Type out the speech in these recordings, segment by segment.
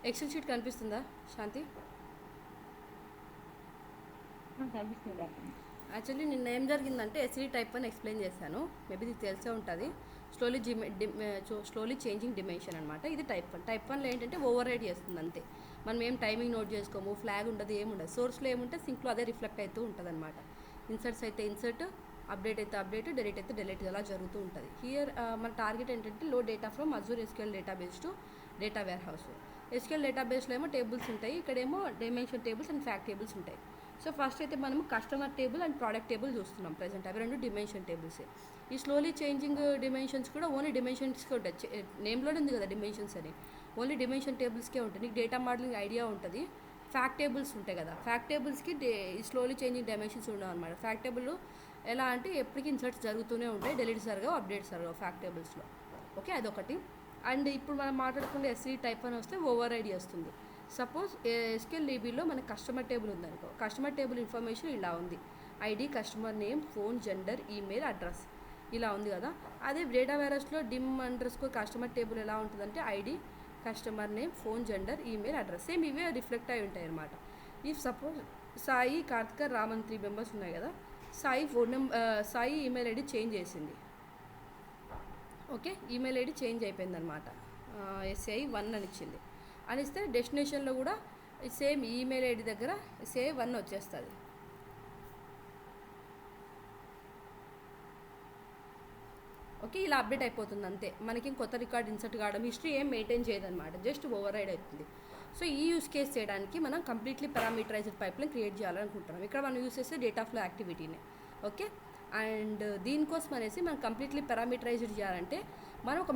XL sheet కనిపిస్తుందా శాంతి? కనిపిస్తుంది. Actually నిన్న ఏం జరిగిందంటే ఎస్సీ టైప్ 1 ఎక్స్ప్లెయిన్ చేశాను. మేబీ ఇది తెలిసే ఉంటుంది. స్లోలీ చేంజింగ్ డిమెన్షన్ అనమాట. ఇది టైప్ 1. టైప్ 1లో ఏంటంటే ఓవర్ రైడ్ చేస్తుంది అంతే. మనం ఏం టైమింగ్ నోట్ చేసుకోము, ఫ్లాగ్ ఉండదు, ఏముండదు. సోర్స్లో ఏముంటే సింక్లో అదే రిఫ్లెక్ట్ అవుతూ ఉంటుంది అనమాట. ఇన్సర్ట్స్ అయితే ఇన్సర్ట్, అప్డేట్ అయితే అప్డేట్, డెలీట్ అయితే డెలీట్, అలా జరుగుతూ ఉంటుంది. హియర్ మన టార్గెట్ ఏంటంటే load data from Azure SQL database to data warehouse. SQL డేటాబేస్లో ఏమో టేబుల్స్ ఉంటాయి, ఇక్కడేమో dimension tables and fact tables ఉంటాయి. సో ఫస్ట్ అయితే మనం customer table and product table చూస్తున్నాం ప్రెజెంట్. అవి రెండు డిమెన్షన్ టేబుల్సే. ఈ స్లోలీ చేంజింగ్ డిమెన్షన్స్ కూడా ఓన్లీ డిమెన్షన్స్కే ఉంటాయి. నేమ్లోనే ఉంది కదా డిమెన్షన్స్ అని. ఓన్లీ డిమెన్షన్ టేబుల్స్కే ఉంటుంది. నీకు డేటా మోడలింగ్ ఐడియా ఉంటుంది. ఫ్యాక్ట్ టేబుల్స్ ఉంటాయి కదా, ఫ్యాక్ట్ టేబుల్స్కి స్లోలీ చేంజింగ్ డైమెన్షన్స్ ఉండవు అనమాట. ఫ్యాక్ట్ టేబుల్ ఎలా అంటే ఎప్పటికీ ఇన్సర్ట్స్ జరుగుతూనే ఉంటాయి, డెలీట్ జరగవు, అప్డేట్స్ జరగవు ఫ్యాక్ట్ టేబుల్స్లో. ఓకే, అదొకటి. అండ్ ఇప్పుడు మనం మాట్లాడుకుంటే ఎస్సీ టైప్ అని వస్తే ఓవర్ రైడ్ చేస్తుంది. సపోజ్ ఎస్క్యూఎల్ డీబీలో మన కస్టమర్ టేబుల్ ఉందనుకో, కస్టమర్ టేబుల్ ఇన్ఫర్మేషన్ ఇలా ఉంది. ID, customer name, phone, gender, email, address ఇలా ఉంది కదా. అదే డేటా వేరస్లో డిమ్ అండర్స్కోర్ కస్టమర్ టేబుల్ ఎలా ఉంటుందంటే ID, customer name, phone, gender, email, address same ఇవే రిఫ్లెక్ట్ అయి ఉంటాయి అనమాట. If suppose Sai, Karthika, Raman 3 members ఉన్నాయి కదా. సాయి ఈమెయిల్ ఐడి చేంజ్ చేసింది. ఓకే, ఈమెయిల్ ఐడి చేంజ్ అయిపోయిందనమాట. ఎస్ఐ 1 అని ఇచ్చింది అని ఇస్తే డెస్టినేషన్లో కూడా సేమ్ ఈమెయిల్ ఐడి దగ్గర ఎస్ఐ 1 వచ్చేస్తుంది. ఓకే, ఇలా అప్డేట్ అయిపోతుంది అంతే. మనకి కొత్త రికార్డ్ ఇన్సర్ట్ కావడం, హిస్టరీ ఏం మెయింటైన్ చేయదన్నమాట, జస్ట్ ఓవర్ రైడ్ అవుతుంది. సో ఈ యూస్ కేస్ చేయడానికి మనం కంప్లీట్లీ పారామీటరైజ్డ్ పైప్లైన్ క్రియేట్ చేయాలనుకుంటున్నాం. ఇక్కడ మనం యూస్ చేసే డేటా ఫ్లో యాక్టివిటీనే. ఓకే, అండ్ దీనికోసం అనేసి మనం కంప్లీట్లీ పారామీటరైజ్డ్ చేయాలంటే మనం ఒక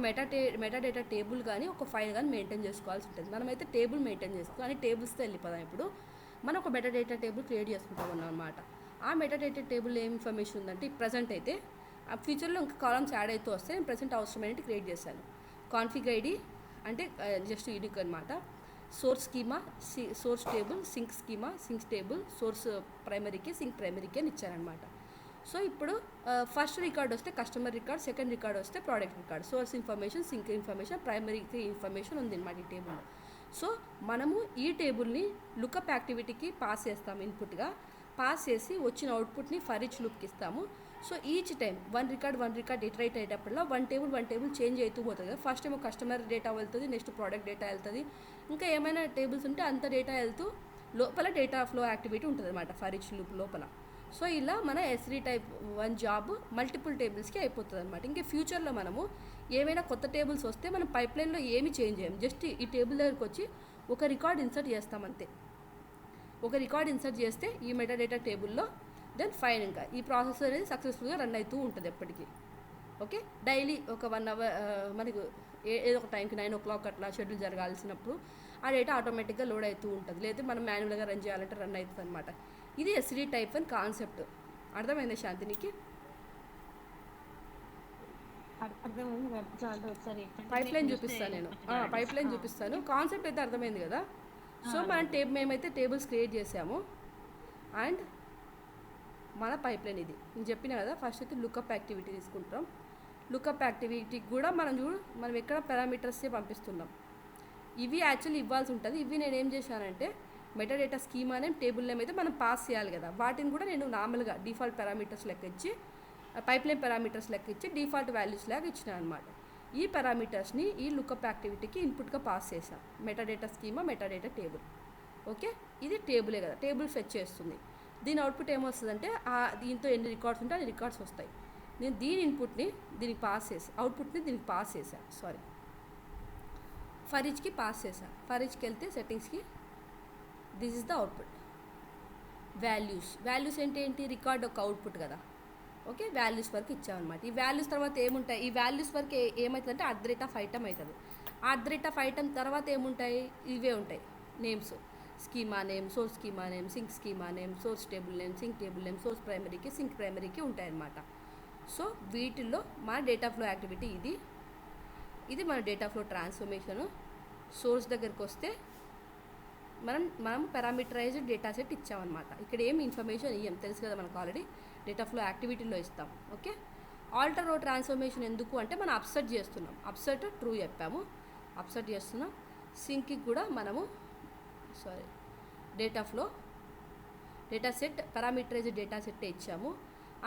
మెటాడేటా టేబుల్ కానీ ఒక ఫైల్ కానీ మెయింటైన్ చేసుకోవాల్సి ఉంటుంది. మనమైతే టేబుల్ మెయింటైన్ చేసుకోవాలి, కానీ టేబుల్స్తో వెళ్ళిపోదాం. ఇప్పుడు మనం ఒక మెటాడేటా టేబుల్ క్రియేట్ చేసుకుంటాం అనమాట. ఆ మెటాడేటా టేబుల్ ఏం ఇన్ఫర్మేషన్ ఉందంటే ప్రజెంట్ అయితే ఆ ఫ్యూచర్లో ఇంకా కాలమ్స్ యాడ్ అవుతూ వస్తే నేను ప్రజెంట్ అవసరమైనట్టు క్రియేట్ చేశాను. కాన్ఫిగ్ ఐడి అంటే జస్ట్ యూనిక్ అనమాట. Source schema, source table, sink schema, sink table, source ప్రైమరీకి, sink ప్రైమరీకి అని ఇచ్చారనమాట. సో ఇప్పుడు ఫస్ట్ రికార్డ్ వస్తే కస్టమర్ రికార్డ్, సెకండ్ రికార్డ్ వస్తే product record, source information, sink information, ప్రైమరీకి ఇన్ఫర్మేషన్ ఉంది అనమాట ఈ టేబుల్లో. సో మనము ఈ టేబుల్ని లుకప్ యాక్టివిటీకి పాస్ చేస్తాము. ఇన్పుట్గా పాస్ చేసి వచ్చిన అవుట్పుట్ని ఫర్ ఈచ్ లూప్కి ఇస్తాము. So each time one record iterate అయ్యేటప్పుడు వన్ టేబుల్ చేంజ్ అవుతూ పోతుంది కదా. ఫస్ట్ ఏమో కస్టమర్ డేటా వెళ్తుంది, నెక్స్ట్ ప్రోడక్ట్ డేటా వెళ్తుంది, ఇంకా ఏమైనా టేబుల్స్ ఉంటే అంత డేటా వెళ్తూ లోపల డేటా ఫ్లో యాక్టివిటీ ఉంటుంది అనమాట ఫర్ ఈచ్ లూప్ లోపల. సో ఇలా మన ఎస్రీ టైప్ 1 జాబ్ మల్టిపుల్ టేబుల్స్కి అయిపోతుంది అనమాట. ఇంకా ఫ్యూచర్లో మనము ఏమైనా కొత్త టేబుల్స్ వస్తే మనం పైప్లైన్లో ఏమి చేంజ్ చేయం, జస్ట్ ఈ టేబుల్ దగ్గరికి వచ్చి ఒక రికార్డ్ ఇన్సర్ట్ చేస్తామంతే. ఒక రికార్డ్ ఇన్సర్ట్ చేస్తే ఈ మెటాడేటా టేబుల్లో దెన్ ఫైన్ ఇంకా ఈ ప్రాసెస్ అనేది సక్సెస్ఫుల్గా రన్ అవుతూ ఉంటుంది ఎప్పటికీ. ఓకే, డైలీ ఒక 1 అవర్ మనకు ఏదో ఒక టైంకి 9 o'clock అట్లా షెడ్యూల్ జరగాల్సినప్పుడు ఆ డేటా ఆటోమేటిక్గా లోడ్ అవుతూ ఉంటుంది, లేదా మనం మాన్యువల్గా రన్ చేయాలంటే రన్ అవుతుంది అనమాట. ఇది ఎస్డి టైప్ 1 కాన్సెప్ట్. అర్థమైంది శాంతినికి? పైప్ లైన్ చూపిస్తాను నేను, పైప్ లైన్ చూపిస్తాను. కాన్సెప్ట్ అయితే అర్థమైంది కదా. సో మనం మేమైతే టేబుల్స్ క్రియేట్ చేసాము అండ్ మన పైప్ లైన్ ఇది. నేను చెప్పిన కదా ఫస్ట్ అయితే లుకప్ యాక్టివిటీ తీసుకుంటాం. లుకప్ యాక్టివిటీకి కూడా మనం ఎక్కడ పారామీటర్సే పంపిస్తున్నాం. ఇవి యాక్చువల్లీ ఇవ్వాల్సి ఉంటుంది. ఇవి నేను ఏం చేశానంటే metadata schema name, table name అయితే మనం పాస్ చేయాలి కదా, వాటిని కూడా నేను నార్మల్గా డిఫాల్ట్ పారామీటర్స్ లెక్క ఇచ్చి, పైప్ లైన్ పారామీటర్స్ లెక్క ఇచ్చి డిఫాల్ట్ వాల్యూస్ లాగా ఇచ్చిన అనమాట. ఈ పారామీటర్స్ని ఈ లుకప్ యాక్టివిటీకి ఇన్పుట్గా పాస్ చేసాం. Metadata schema, metadata table. Okay, ఇది టేబులే కదా, టేబుల్ ఫెచ్ చేస్తుంది. దీని అవుట్పుట్ ఏమొస్తుందంటే దీంతో ఎన్ని రికార్డ్స్ ఉంటే అన్ని రికార్డ్స్ వస్తాయి. నేను దీని ఇన్పుట్ని దీనికి పాస్ చేసి అవుట్పుట్ని దీనికి పాస్ చేశాను. ఫర్ ఈచ్కి పాస్ చేశాను. ఫర్ ఈచ్కి వెళ్తే సెట్టింగ్స్కి this is the output. Values ఏంటి రికార్డ్ ఒక అవుట్పుట్ కదా. ఓకే, వాల్యూస్ వరకు ఇచ్చామన్నమాట. ఈ వాల్యూస్ తర్వాత ఏముంటాయి, ఈ వాల్యూస్ వరకు ఏమవుతుందంటే @ఐటమ్ అవుతుంది. @ఐటమ్ తర్వాత ఏముంటాయి, ఇవే ఉంటాయి names. Schema name, source schema name, sink schema name, source table name, sink table name, source ప్రైమరీకి, sink primary key ఉంటాయన్నమాట. సో వీటిల్లో మన డేటా ఫ్లో యాక్టివిటీ ఇది మన డేటా ఫ్లో ట్రాన్స్ఫర్మేషను. సోర్స్ దగ్గరికి వస్తే మనం పారామీటరైజ్డ్ డేటా సెట్ ఇచ్చామన్నమాట. ఇక్కడ ఏం ఇన్ఫర్మేషన్ ఇయ్యం, తెలుసు కదా మనకు ఆల్రెడీ డేటా ఫ్లో యాక్టివిటీలో ఇస్తాం. ఓకే, ఆల్టర్ రో ట్రాన్స్ఫర్మేషన్ ఎందుకు అంటే మనం అప్సెట్ చేస్తున్నాం. అప్సెట్ ట్రూ చెప్పాము, అప్సెట్ చేస్తున్నాం. సింక్కి కూడా మనము data set parameterised data set ఇచ్చాము.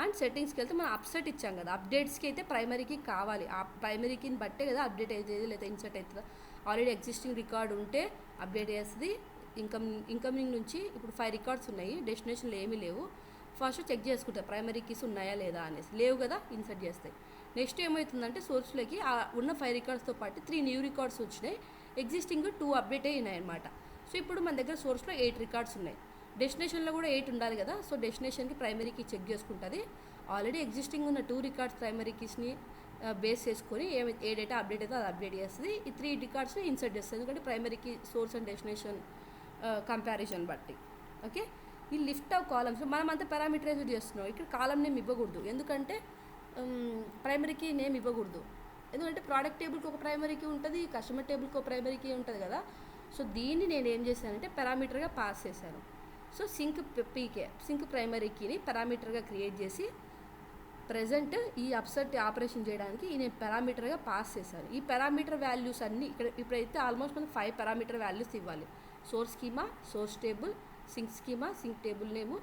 అండ్ సెట్టింగ్స్కి వెళ్తే మనం అప్సెట్ ఇచ్చాం కదా, అప్డేట్స్కి అయితే ప్రైమరీకి కావాలి, ఆ ప్రైమరీకి బట్టే కదా అప్డేట్ అవుతుంది లేదా ఇన్సర్ట్ అవుతుందా. ఆల్రెడీ ఎగ్జిస్టింగ్ రికార్డ్ ఉంటే అప్డేట్ చేస్తుంది. ఇన్కమింగ్ నుంచి ఇప్పుడు 5 రికార్డ్స్ ఉన్నాయి, డెస్టినేషన్లో ఏమీ లేవు. ఫస్ట్ చెక్ చేసుకుంటారు ప్రైమరీ కీస్ ఉన్నాయా లేదా అనేసి, లేవు కదా ఇన్సర్ట్ చేస్తాయి. నెక్స్ట్ ఏమవుతుందంటే సోర్స్లోకి ఆ ఉన్న 5 రికార్డ్స్తో పాటు 3 న్యూ రికార్డ్స్ వచ్చినాయి, ఎగ్జిస్టింగ్ 2 అప్డేట్ అయినాయి అనమాట. సో ఇప్పుడు మన దగ్గర సోర్స్లో 8 రికార్డ్స్ ఉన్నాయి, డెస్టినేషన్లో కూడా 8 ఉండాలి కదా. సో డెస్టినేషన్కి ప్రైమరీ కీ చెక్ చేసుకుంటుంది. ఆల్రెడీ ఎగ్జిస్టింగ్ ఉన్న 2 రికార్డ్స్ ప్రైమరీ కీస్ని బేస్ చేసుకొని ఏ డేటా అప్డేట్ అయితే అది అప్డేట్ చేస్తుంది. ఈ 3 రికార్డ్స్ని ఇన్సర్ట్ చేస్తుంది, ఎందుకంటే primary key source and destination comparison బట్టి. ఓకే, ఈ లిఫ్ట్ ఆఫ్ కాలమ్స్ మనం అంతా పారామీటరైజ్డ్ చేస్తున్నాం. ఇక్కడ కాలం నేమ్ ఇవ్వకూడదు, ఎందుకంటే ప్రైమరీకి నేమ్ ఇవ్వకూడదు, ఎందుకంటే ప్రోడక్ట్ టేబుల్కి ఒక ప్రైమరీకి ఉంటుంది, కస్టమర్ టేబుల్కి ఒక ప్రైమరీకి ఉంటుంది కదా. సో దీన్ని నేను ఏం చేశానంటే పారామీటర్గా పాస్ చేశాను. సో సింక్ ప్రైమరీ కీని పారామీటర్గా క్రియేట్ చేసి ప్రజెంట్ ఈ అప్సెట్ ఆపరేషన్ చేయడానికి నేను పారామీటర్గా పాస్ చేశాను. ఈ పారామీటర్ వాల్యూస్ అన్నీ ఇప్పుడైతే ఆల్మోస్ట్ మనం 5 పారామీటర్ వాల్యూస్ ఇవ్వాలి. Source schema, source table, sink schema, sink table name,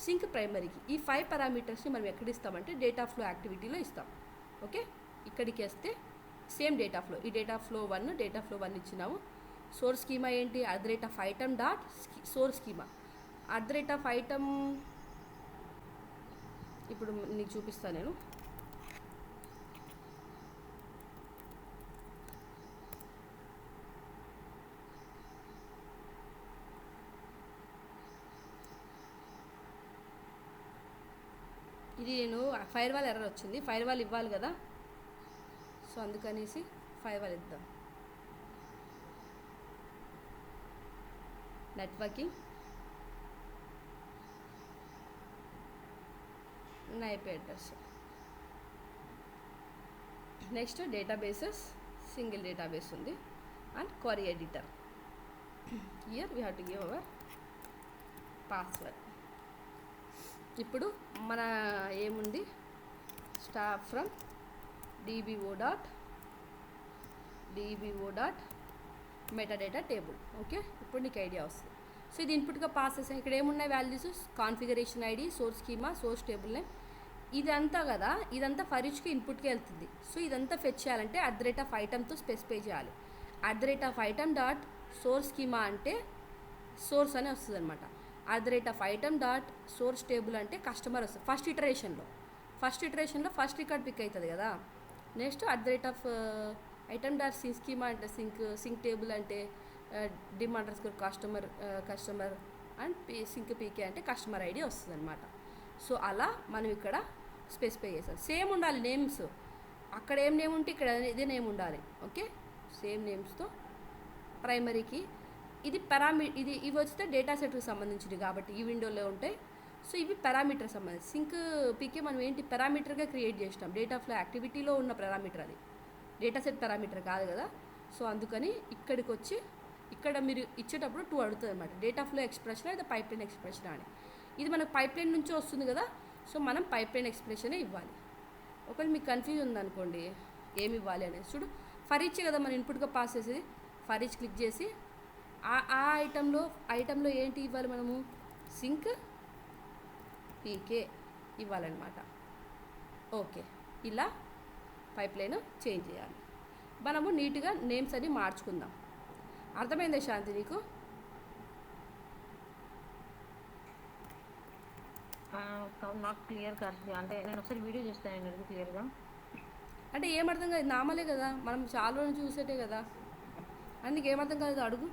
sink primary key. ఈ 5 పారామీటర్స్ని మనం ఎక్కడ ఇస్తామంటే డేటా ఫ్లో యాక్టివిటీలో ఇస్తాం. ఓకే, ఇక్కడికి వస్తే సేమ్ డేటా ఫ్లో, ఈ డేటా ఫ్లో 1 ఇచ్చినాము. సోర్స్ స్కీమా ఏంటి, @item dot source schema. @item ఇప్పుడు నీకు చూపిస్తాను నేను. ఇది నేను ఫైర్ వాల్ ఎర్రర్ వచ్చింది, ఫైర్ వాల్ ఇవ్వాలి కదా, సో అందుకనేసి ఫైర్ వాల్ ఇద్దాం. Networking IP address. Next databases, single database ఉంది and query editor. Here we have to give our password. ఇప్పుడు మన ఏముంది, start from dbo dot metadata table. Okay, ఇప్పుడు నీకు ఐడియా వస్తుంది. సో ఇది ఇన్పుట్గా పాస్ చేసాం. ఇక్కడ ఏమున్నాయి values, configuration ID, source schema, source table name, ఇదంతా కదా, ఇదంతా ఫర్ ఈచ్కి ఇన్పుట్కి వెళ్తుంది. సో ఇదంతా ఫెచ్ చేయాలంటే @itemతో స్పెసిఫై చేయాలి. @item డాట్ సోర్స్ స్కీమా అంటే సోర్స్ అని వస్తుంది అనమాట. @item డాట్ సోర్స్ టేబుల్ అంటే కస్టమర్ వస్తుంది. ఫస్ట్ ఇటరేషన్లో ఫస్ట్ రికార్డ్ పిక్ అవుతుంది కదా. Next @item dot sink schema అంటే సింక్ టేబుల్ అంటే dim_customer అండ్ సింక్ పీకే అంటే కస్టమర్ ఐడి వస్తుంది అనమాట. సో అలా మనం ఇక్కడ స్పెసిఫై చేస్తాం. సేమ్ ఉండాలి నేమ్స్, అక్కడ ఏం నేమ్ ఉంటే ఇక్కడ ఇదే నేమ్ ఉండాలి. ఓకే, సేమ్ నేమ్స్తో ప్రైమరీకి ఇది ఇవి వస్తే డేటా సెట్కి సంబంధించినవి కాబట్టి ఈ విండోలో ఉంటాయి. సో ఇవి పారామీటర్ సంబంధించి. సింక్ పీకే మనం ఏంటి పారామీటర్గా క్రియేట్ చేసినాం, డేటా ఫ్లో యాక్టివిటీలో ఉన్న పారామీటర్, అది డేటా సెట్ పారామీటర్ కాదు కదా. సో అందుకని ఇక్కడికి వచ్చి ఇక్కడ మీరు ఇచ్చేటప్పుడు 2 అడుగుతుంది అనమాట, డేటా ఫ్లో ఎక్స్ప్రెషన్ లేదా పైప్లైన్ ఎక్స్ప్రెషన్ అని. ఇది మనకు పైప్లైన్ నుంచి వస్తుంది కదా, సో మనం పైప్లైన్ ఎక్స్ప్రెషనే ఇవ్వాలి. ఒకవేళ మీకు కన్ఫ్యూజ్ ఉందనుకోండి ఏమి ఇవ్వాలి అనేది, చూడు ఫర్ ఈచ్ కదా మనం ఇన్పుట్గా పాస్ చేసేది. ఫర్ ఈచ్ క్లిక్ చేసి ఆ ఐటంలో ఏంటి ఇవ్వాలి మనము, సింక్ పీకే ఇవ్వాలన్నమాట. ఓకే, ఇలా పైప్లైన్ చేంజ్ చేయాలి. మనము నీట్గా నేమ్స్ అని మార్చుకుందాం. అర్థమైందా శాంతి నీకు? నాకు క్లియర్ కాదు, అంటే నేను ఒకసారి వీడియో చూస్తాను క్లియర్గా. అంటే ఏమర్థం కాదు, నామలే కదా, మనం చాలా రోజులు చూసేటే కదా, అందుకు ఏమర్థం కాదు అడుగు.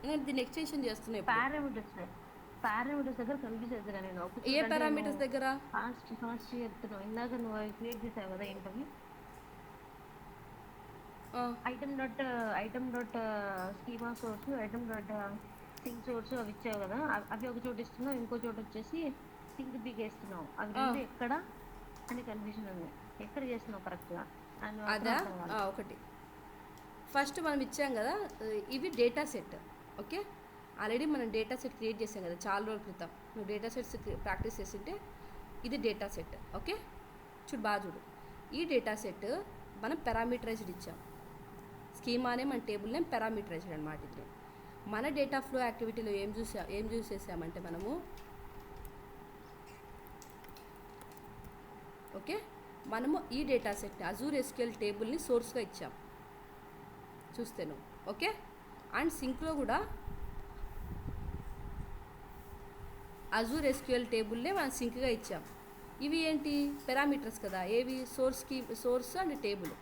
నేను దీన్ని ఎక్స్టెన్షన్ చేస్తున్నాను. పారామీటర్స్ దగ్గర కన్ఫ్యూజ్ అవుతున్నా నేను. ఏ పారామీటర్స్ దగ్గర? ఫాస్ట్ చెప్తున్నావు, ఇందాక నువ్వు క్రియేట్ చేసావు కదా ఏంటవి, item dot schema source, item dot sink source అవి ఇచ్చావు కదా, అవి ఒక చోట ఇస్తున్నావు, ఇంకో చోట వచ్చేసి సింక్ పీకేస్తున్నావు. అవి రెండు ఎక్కడ అని కన్ఫ్యూజన్ ఉంది, ఎక్కడ చేస్తున్నావు కరెక్ట్గా? అదా ఒకటి ఫస్ట్ మనం ఇచ్చాం కదా, ఇవి డేటా సెట్. ఓకే, ఆల్రెడీ మనం డేటా సెట్ క్రియేట్ చేసాం కదా చాలా రోజుల క్రితం. నువ్వు డేటా సెట్స్ ప్రాక్టీస్ చేస్తుంటే ఇది డేటా సెట్. ఓకే, చూడు బాగా చూడు, ఈ డేటా సెట్ మనం పారామీటరైజ్డ్ ఇచ్చాం. స్కీమానే మన టేబుల్ నేమ్ పారామీటరైజ్డ్ అనమాట. ఇది మన డేటా ఫ్లో యాక్టివిటీలో ఏం చూసేసామంటే మనము ఓకే, మనము ఈ డేటా సెట్ని అజూర్ ఎస్క్యూఎల్ టేబుల్ని సోర్స్గా ఇచ్చాం చూస్తేను. ఓకే, అండ్ సింక్లో కూడా అజూర్ ఎస్క్యూఎల్ టేబుల్నే మనం సింక్గా ఇచ్చాం. ఇవి ఏంటి పారామీటర్స్ కదా, ఏవి సోర్స్ అండ్ టేబుల్,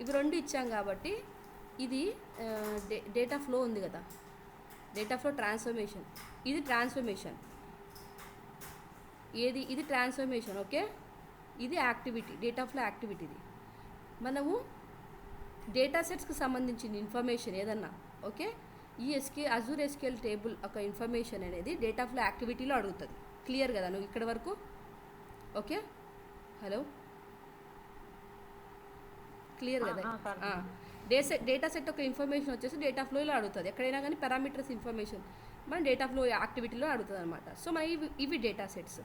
ఇవి రెండు ఇచ్చాం కాబట్టి ఇది డేటా ఫ్లో ఉంది కదా, డేటా ఫ్లో ట్రాన్స్ఫర్మేషన్, ఇది ట్రాన్స్ఫర్మేషన్, ఇది ట్రాన్స్ఫర్మేషన్. ఓకే, ఇది యాక్టివిటీ, డేటా ఫ్లో యాక్టివిటీ. ఇది మనము డేటా సెట్స్కి సంబంధించిన ఇన్ఫర్మేషన్ ఏదన్నా ఓకే, ఈ అజూర్ ఎస్క్యూఎల్ టేబుల్ ఒక ఇన్ఫర్మేషన్ అనేది డేటా ఫ్లో యాక్టివిటీలో అడుగుతుంది. క్లియర్ కదా నువ్వు ఇక్కడ వరకు? ఓకే, హలో, క్లియర్ కదా? డేటా సెట్ ఒక ఇన్ఫర్మేషన్ వచ్చేసి డేటా ఫ్లోలో అడుగుతుంది. ఎక్కడైనా కానీ పారామీటర్స్ ఇన్ఫర్మేషన్ మన డేటా ఫ్లో యాక్టివిటీలో అడుగుతుంది అనమాట. సో మన ఇవి డేటా సెట్స్.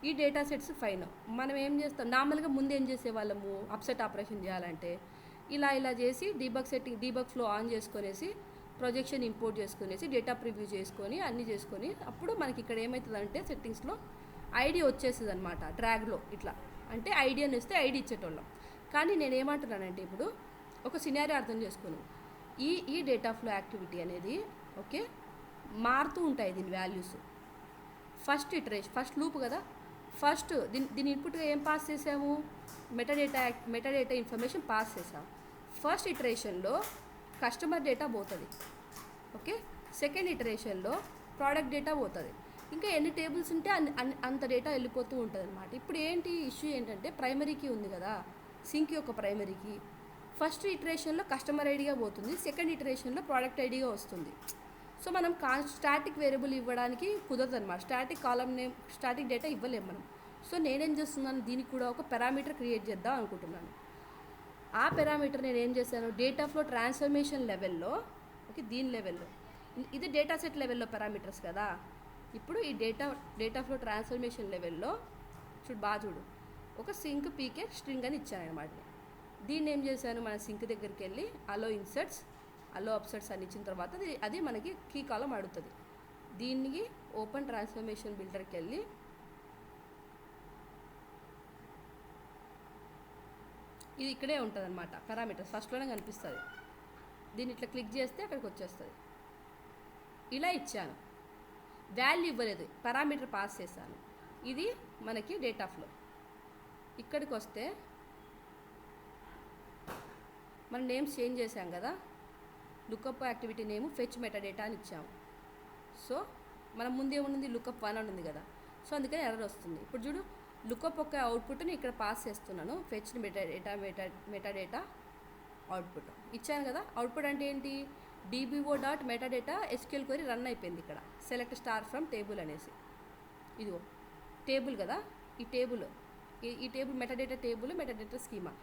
ఈ డేటా సెట్స్ ఫైన్ మనం ఏం చేస్తాం, నార్మల్గా ముందు ఏం చేసేవాళ్ళము, అప్సెట్ ఆపరేషన్ చేయాలంటే ఇలా చేసి డీబగ్ ఫ్లో ఆన్ చేసుకునేసి ప్రొజెక్షన్ ఇంపోర్ట్ చేసుకునేసి డేటా ప్రివ్యూ చేసుకొని అన్నీ చేసుకొని అప్పుడు మనకి ఇక్కడ ఏమవుతుందంటే సెట్టింగ్స్లో ఐడి వచ్చేస్తుంది అనమాట. డ్రాగ్లో ఇట్లా అంటే ఐడి అని వస్తే ఐడి ఇచ్చేటోళ్ళం. కానీ నేను ఏమంటున్నానంటే ఇప్పుడు ఒక సినారీ అర్థం చేసుకుని ఈ డేటా ఫ్లో యాక్టివిటీ అనేది ఓకే మారుతూ ఉంటాయి దీని వాల్యూస్. ఫస్ట్ లూప్ కదా, ఫస్ట్ దీని ఇన్పుట్గా ఏం పాస్ చేసాము, మెటాడేటా ఇన్ఫర్మేషన్ పాస్ చేసాము. ఫస్ట్ ఇటరేషన్లో కస్టమర్ డేటా పోతుంది. ఓకే, సెకండ్ ఇటరేషన్లో ప్రోడక్ట్ డేటా పోతుంది. ఇంకా ఎన్ని టేబుల్స్ ఉంటే అంత డేటా వెళ్ళిపోతూ ఉంటుంది అనమాట. ఇప్పుడు ఏంటి ఇష్యూ ఏంటంటే ప్రైమరీకి ఉంది కదా, సింక్ యొక్క ప్రైమరీకి ఫస్ట్ ఇటరేషన్లో కస్టమర్ ఐడిగా పోతుంది, సెకండ్ ఇటరేషన్లో ప్రోడక్ట్ ఐడిగా వస్తుంది. సో మనం స్టాటిక్ వేరియబుల్ ఇవ్వడానికి కుదరదు అనమాట, static column name static data ఇవ్వలేము మనం. సో నేనేం చేస్తున్నాను, దీనికి కూడా ఒక పారామీటర్ క్రియేట్ చేద్దాం అనుకుంటున్నాను. ఆ పారామీటర్ నేను ఏం చేశాను, డేటా ఫ్లో ట్రాన్స్ఫర్మేషన్ లెవెల్లో ఓకే, దీని లెవెల్లో ఇది డేటా సెట్ లెవెల్లో పారామీటర్స్ కదా. ఇప్పుడు ఈ డేటా ఫ్లో ట్రాన్స్ఫర్మేషన్ లెవెల్లో చూడు ఒక సింక్ పీకే స్ట్రింగ్ అని ఇచ్చాను అనమాట. దీన్ని ఏం చేశాను, మన సింక్ దగ్గరికి వెళ్ళి అలో ఇన్సర్ట్స్ అలో అప్సెట్స్ అని ఇచ్చిన తర్వాత అది మనకి కీ కాలం అడుగుతుంది. దీనికి ఓపెన్ ట్రాన్స్ఫర్మేషన్ బిల్డర్కి వెళ్ళి ఇది ఇక్కడే ఉంటుంది అనమాట, పారామీటర్స్ ఫస్ట్లోనే కనిపిస్తుంది. దీన్ని ఇట్లా క్లిక్ చేస్తే అక్కడికి వచ్చేస్తుంది. ఇలా ఇచ్చాను, వాల్యూ ఇవ్వలేదు, పారామీటర్ పాస్ చేశాను. ఇది మనకి డేటా ఫ్లో. ఇక్కడికి వస్తే మనం నేమ్స్ చేంజ్ చేసాం కదా, lookup activity name fetch metadata అని ఇచ్చాము. సో మనం ముందేముంది లుకప్ 1 అని ఉంది కదా, సో అందుకని ఎర్రర్ వస్తుంది. ఇప్పుడు చూడు లుకప్ ఒక అవుట్పుట్ని ఇక్కడ పాస్ చేస్తున్నాను, ఫెచ్ మెటాడేటా అవుట్పుట్ ఇచ్చాను కదా. అవుట్పుట్ అంటే ఏంటి, dbo.metadata SQL క్వరీ రన్ అయిపోయింది. ఇక్కడ సెలెక్ట్ స్టార్ ఫ్రమ్ టేబుల్ అనేసి, ఇదిగో టేబుల్ కదా, ఈ table metadata table metadata schema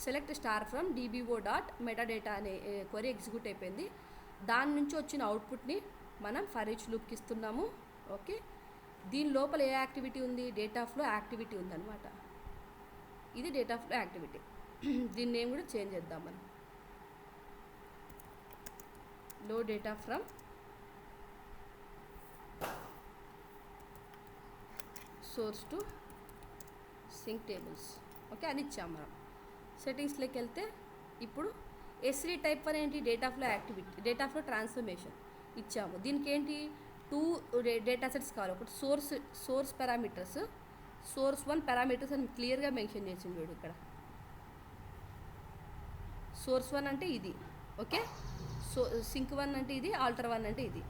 select star from dbo.metadata అనే క్వరీ ఎగ్జిక్యూట్ అయిపోయింది. దాని నుంచి వచ్చిన అవుట్పుట్ని మనం ఫర్ ఈచ్ లూప్కి ఇస్తున్నాము. ఓకే, దీని లోపల ఏ యాక్టివిటీ ఉంది, డేటా ఫ్లో యాక్టివిటీ ఉందన్నమాట. ఇది డేటా ఫ్లో యాక్టివిటీ. దీని నేమ్ కూడా చేంజ్ చేద్దాం మనం, load data from source to sink tables. Okay, అది ఇచ్చాం మనం. సెట్టింగ్స్లోకి వెళ్తే ఇప్పుడు S3 టైప్ 1 ఏంటి, data flow activity, data flow transformation ఇచ్చాము. దీనికి ఏంటి 2 డేటా సెట్స్ కావాలి. ఒకటి సోర్స్ పారామీటర్స్, సోర్స్ 1 పారామీటర్స్ అని క్లియర్గా మెన్షన్ చేసింది వీడు ఇక్కడ. సోర్స్ 1 అంటే ఇది ఓకే, సింక్ 1 అంటే ఇది, ఆల్టర్ 1 అంటే ఇది.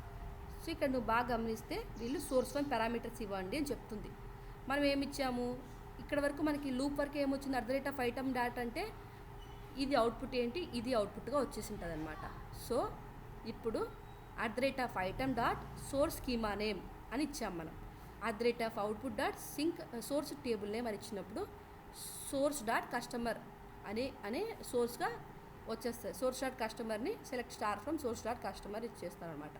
సో ఇక్కడ నువ్వు బాగా గమనిస్తే వీళ్ళు సోర్స్ 1 పారామీటర్స్ ఇవ్వండి అని చెప్తుంది. మనం ఏమి ఇచ్చాము ఇక్కడ వరకు, మనకి లూప్ వరకు ఏమొచ్చింది, @item డాట్ అంటే ఇది అవుట్పుట్ ఏంటి, ఇది అవుట్పుట్గా వచ్చేసి ఉంటుంది అనమాట. సో ఇప్పుడు @item dot source schema name అని ఇచ్చాం మనం. @output dot sink source table name అని ఇచ్చినప్పుడు సోర్స్ డాట్ కస్టమర్ అనే సోర్స్గా వచ్చేస్తుంది. సోర్స్ డాట్ కస్టమర్ని select star from source dot customer ఇచ్చేస్తాం అనమాట.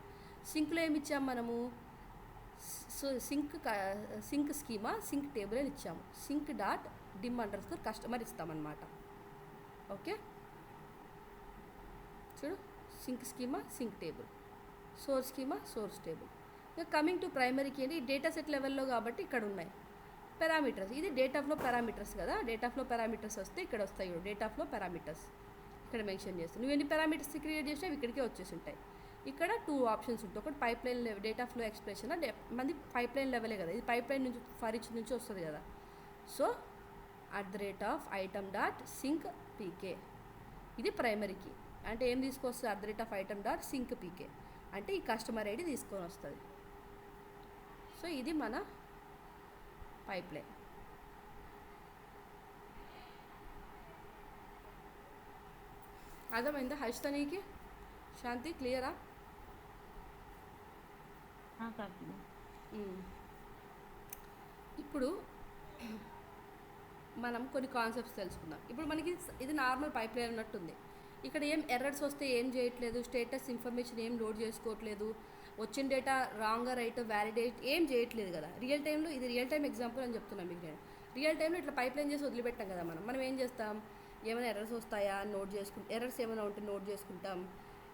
సింక్లో ఏమి ఇచ్చాం మనము, సింక్ స్కీమా సింక్ టేబుల్ అని ఇచ్చాము. సింక్ డాట్ డిమ్ _ కస్టమర్ ఇస్తామన్నమాట. ఓకే, చూడు, sink schema sink table, source schema source table. ఇక కమింగ్ టు ప్రైమరీకి ఏంటి, డేటా సెట్ లెవెల్లో కాబట్టి ఇక్కడ ఉన్నాయి పారామీటర్స్. ఇది డేటా ఫ్లో పారామీటర్స్ కదా, డేటా ఫ్లో పారామీటర్స్ వస్తే ఇక్కడ వస్తాయి. డేటా ఫ్లో పారామీటర్స్ ఇక్కడ మెన్షన్ చేస్తాను. నువ్వు ఎన్ని పారామీటర్స్ క్రియేట్ చేసినా ఇక్కడికే వచ్చేసి ఉంటాయి. ఇక్కడ 2 ఆప్షన్స్ ఉంటాయి. ఒకటి pipe line level data flow expression, మంది పైప్ లైన్ లెవెలే కదా, ఇది పైప్ లైన్ నుంచి ఫర్ ఈచ్ నుంచి వస్తుంది కదా. సో @item.sync pk ఇది ప్రైమరీకి. అంటే ఏం తీసుకొస్తుంది, @item.sync pk అంటే ఈ కస్టమర్ ఐడి తీసుకొని వస్తుంది. సో ఇది మన పైప్ లైన్. అర్థమైందా హర్షిత నీకి? శాంతి క్లియరా? ఇప్పుడు మనం కొన్ని కాన్సెప్ట్స్ తెలుసుకుందాం. ఇప్పుడు మనకి ఇది నార్మల్ పైప్ లైన్ ఉన్నట్టుంది. ఇక్కడ ఏం ఎర్రర్స్ వస్తే ఏం చేయట్లేదు, స్టేటస్ ఇన్ఫర్మేషన్ ఏం లోడ్ చేసుకోవట్లేదు, వచ్చిన డేటా రాంగ్ రైట్ వ్యాలిడేట్ ఏం చేయట్లేదు కదా. రియల్ టైంలో ఇది రియల్ టైం ఎగ్జాంపుల్ అని చెప్తున్నాను మీకు నేను. రియల్ టైంలో ఇట్లా పైప్ లైన్ చేసి వదిలిపెట్టాం కదా మనం ఏం చేస్తాం, ఏమైనా ఎర్రర్స్ వస్తాయా నోట్ చేసుకుంటాం, ఎర్రర్స్ ఏమైనా ఉంటే నోట్ చేసుకుంటాం,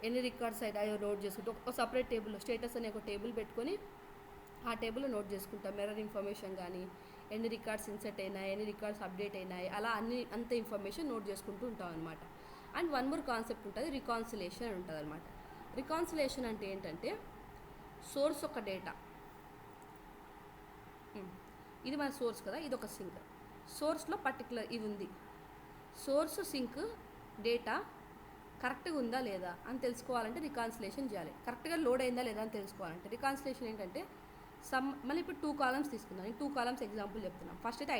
ఎన్ని రికార్డ్స్ అయ్యాయో నోట్ చేసుకుంటాం. ఒక సపరేట్ టేబుల్ స్టేటస్ అనే ఒక టేబుల్ పెట్టుకొని ఆ టేబుల్లో నోట్ చేసుకుంటాం. ఎర్రర్ ఇన్ఫర్మేషన్ కానీ, ఎన్ని రికార్డ్స్ ఇన్సర్ట్ అయినాయి, ఎన్ని రికార్డ్స్ అప్డేట్ అయినాయి, అలా అంత ఇన్ఫర్మేషన్ నోట్ చేసుకుంటూ ఉంటాం అనమాట. అండ్ వన్ మోర్ కాన్సెప్ట్ ఉంటుంది, రికాన్సిలేషన్ అని ఉంటుంది అనమాట. రికాన్సిలేషన్ అంటే ఏంటంటే సోర్స్ ఒక డేటా, ఇది మన సోర్స్ కదా, ఇది ఒక సింక్. సోర్స్లో పర్టికులర్ ఇది ఉంది, సోర్స్ సింక్ డేటా కరెక్ట్గా ఉందా లేదా అని తెలుసుకోవాలంటే రికాన్సిలేషన్ చేయాలి. కరెక్ట్గా లోడ్ అయిందా లేదా అని తెలుసుకోవాలంటే రికాన్సిలేషన్ ఏంటంటే మళ్ళీ ఇప్పుడు 2 కాలమ్స్ తీసుకున్నాను. నేను 2 కాలమ్స్ ఎగ్జాంపుల్ చెప్తున్నాను. ఫస్ట్ అయితే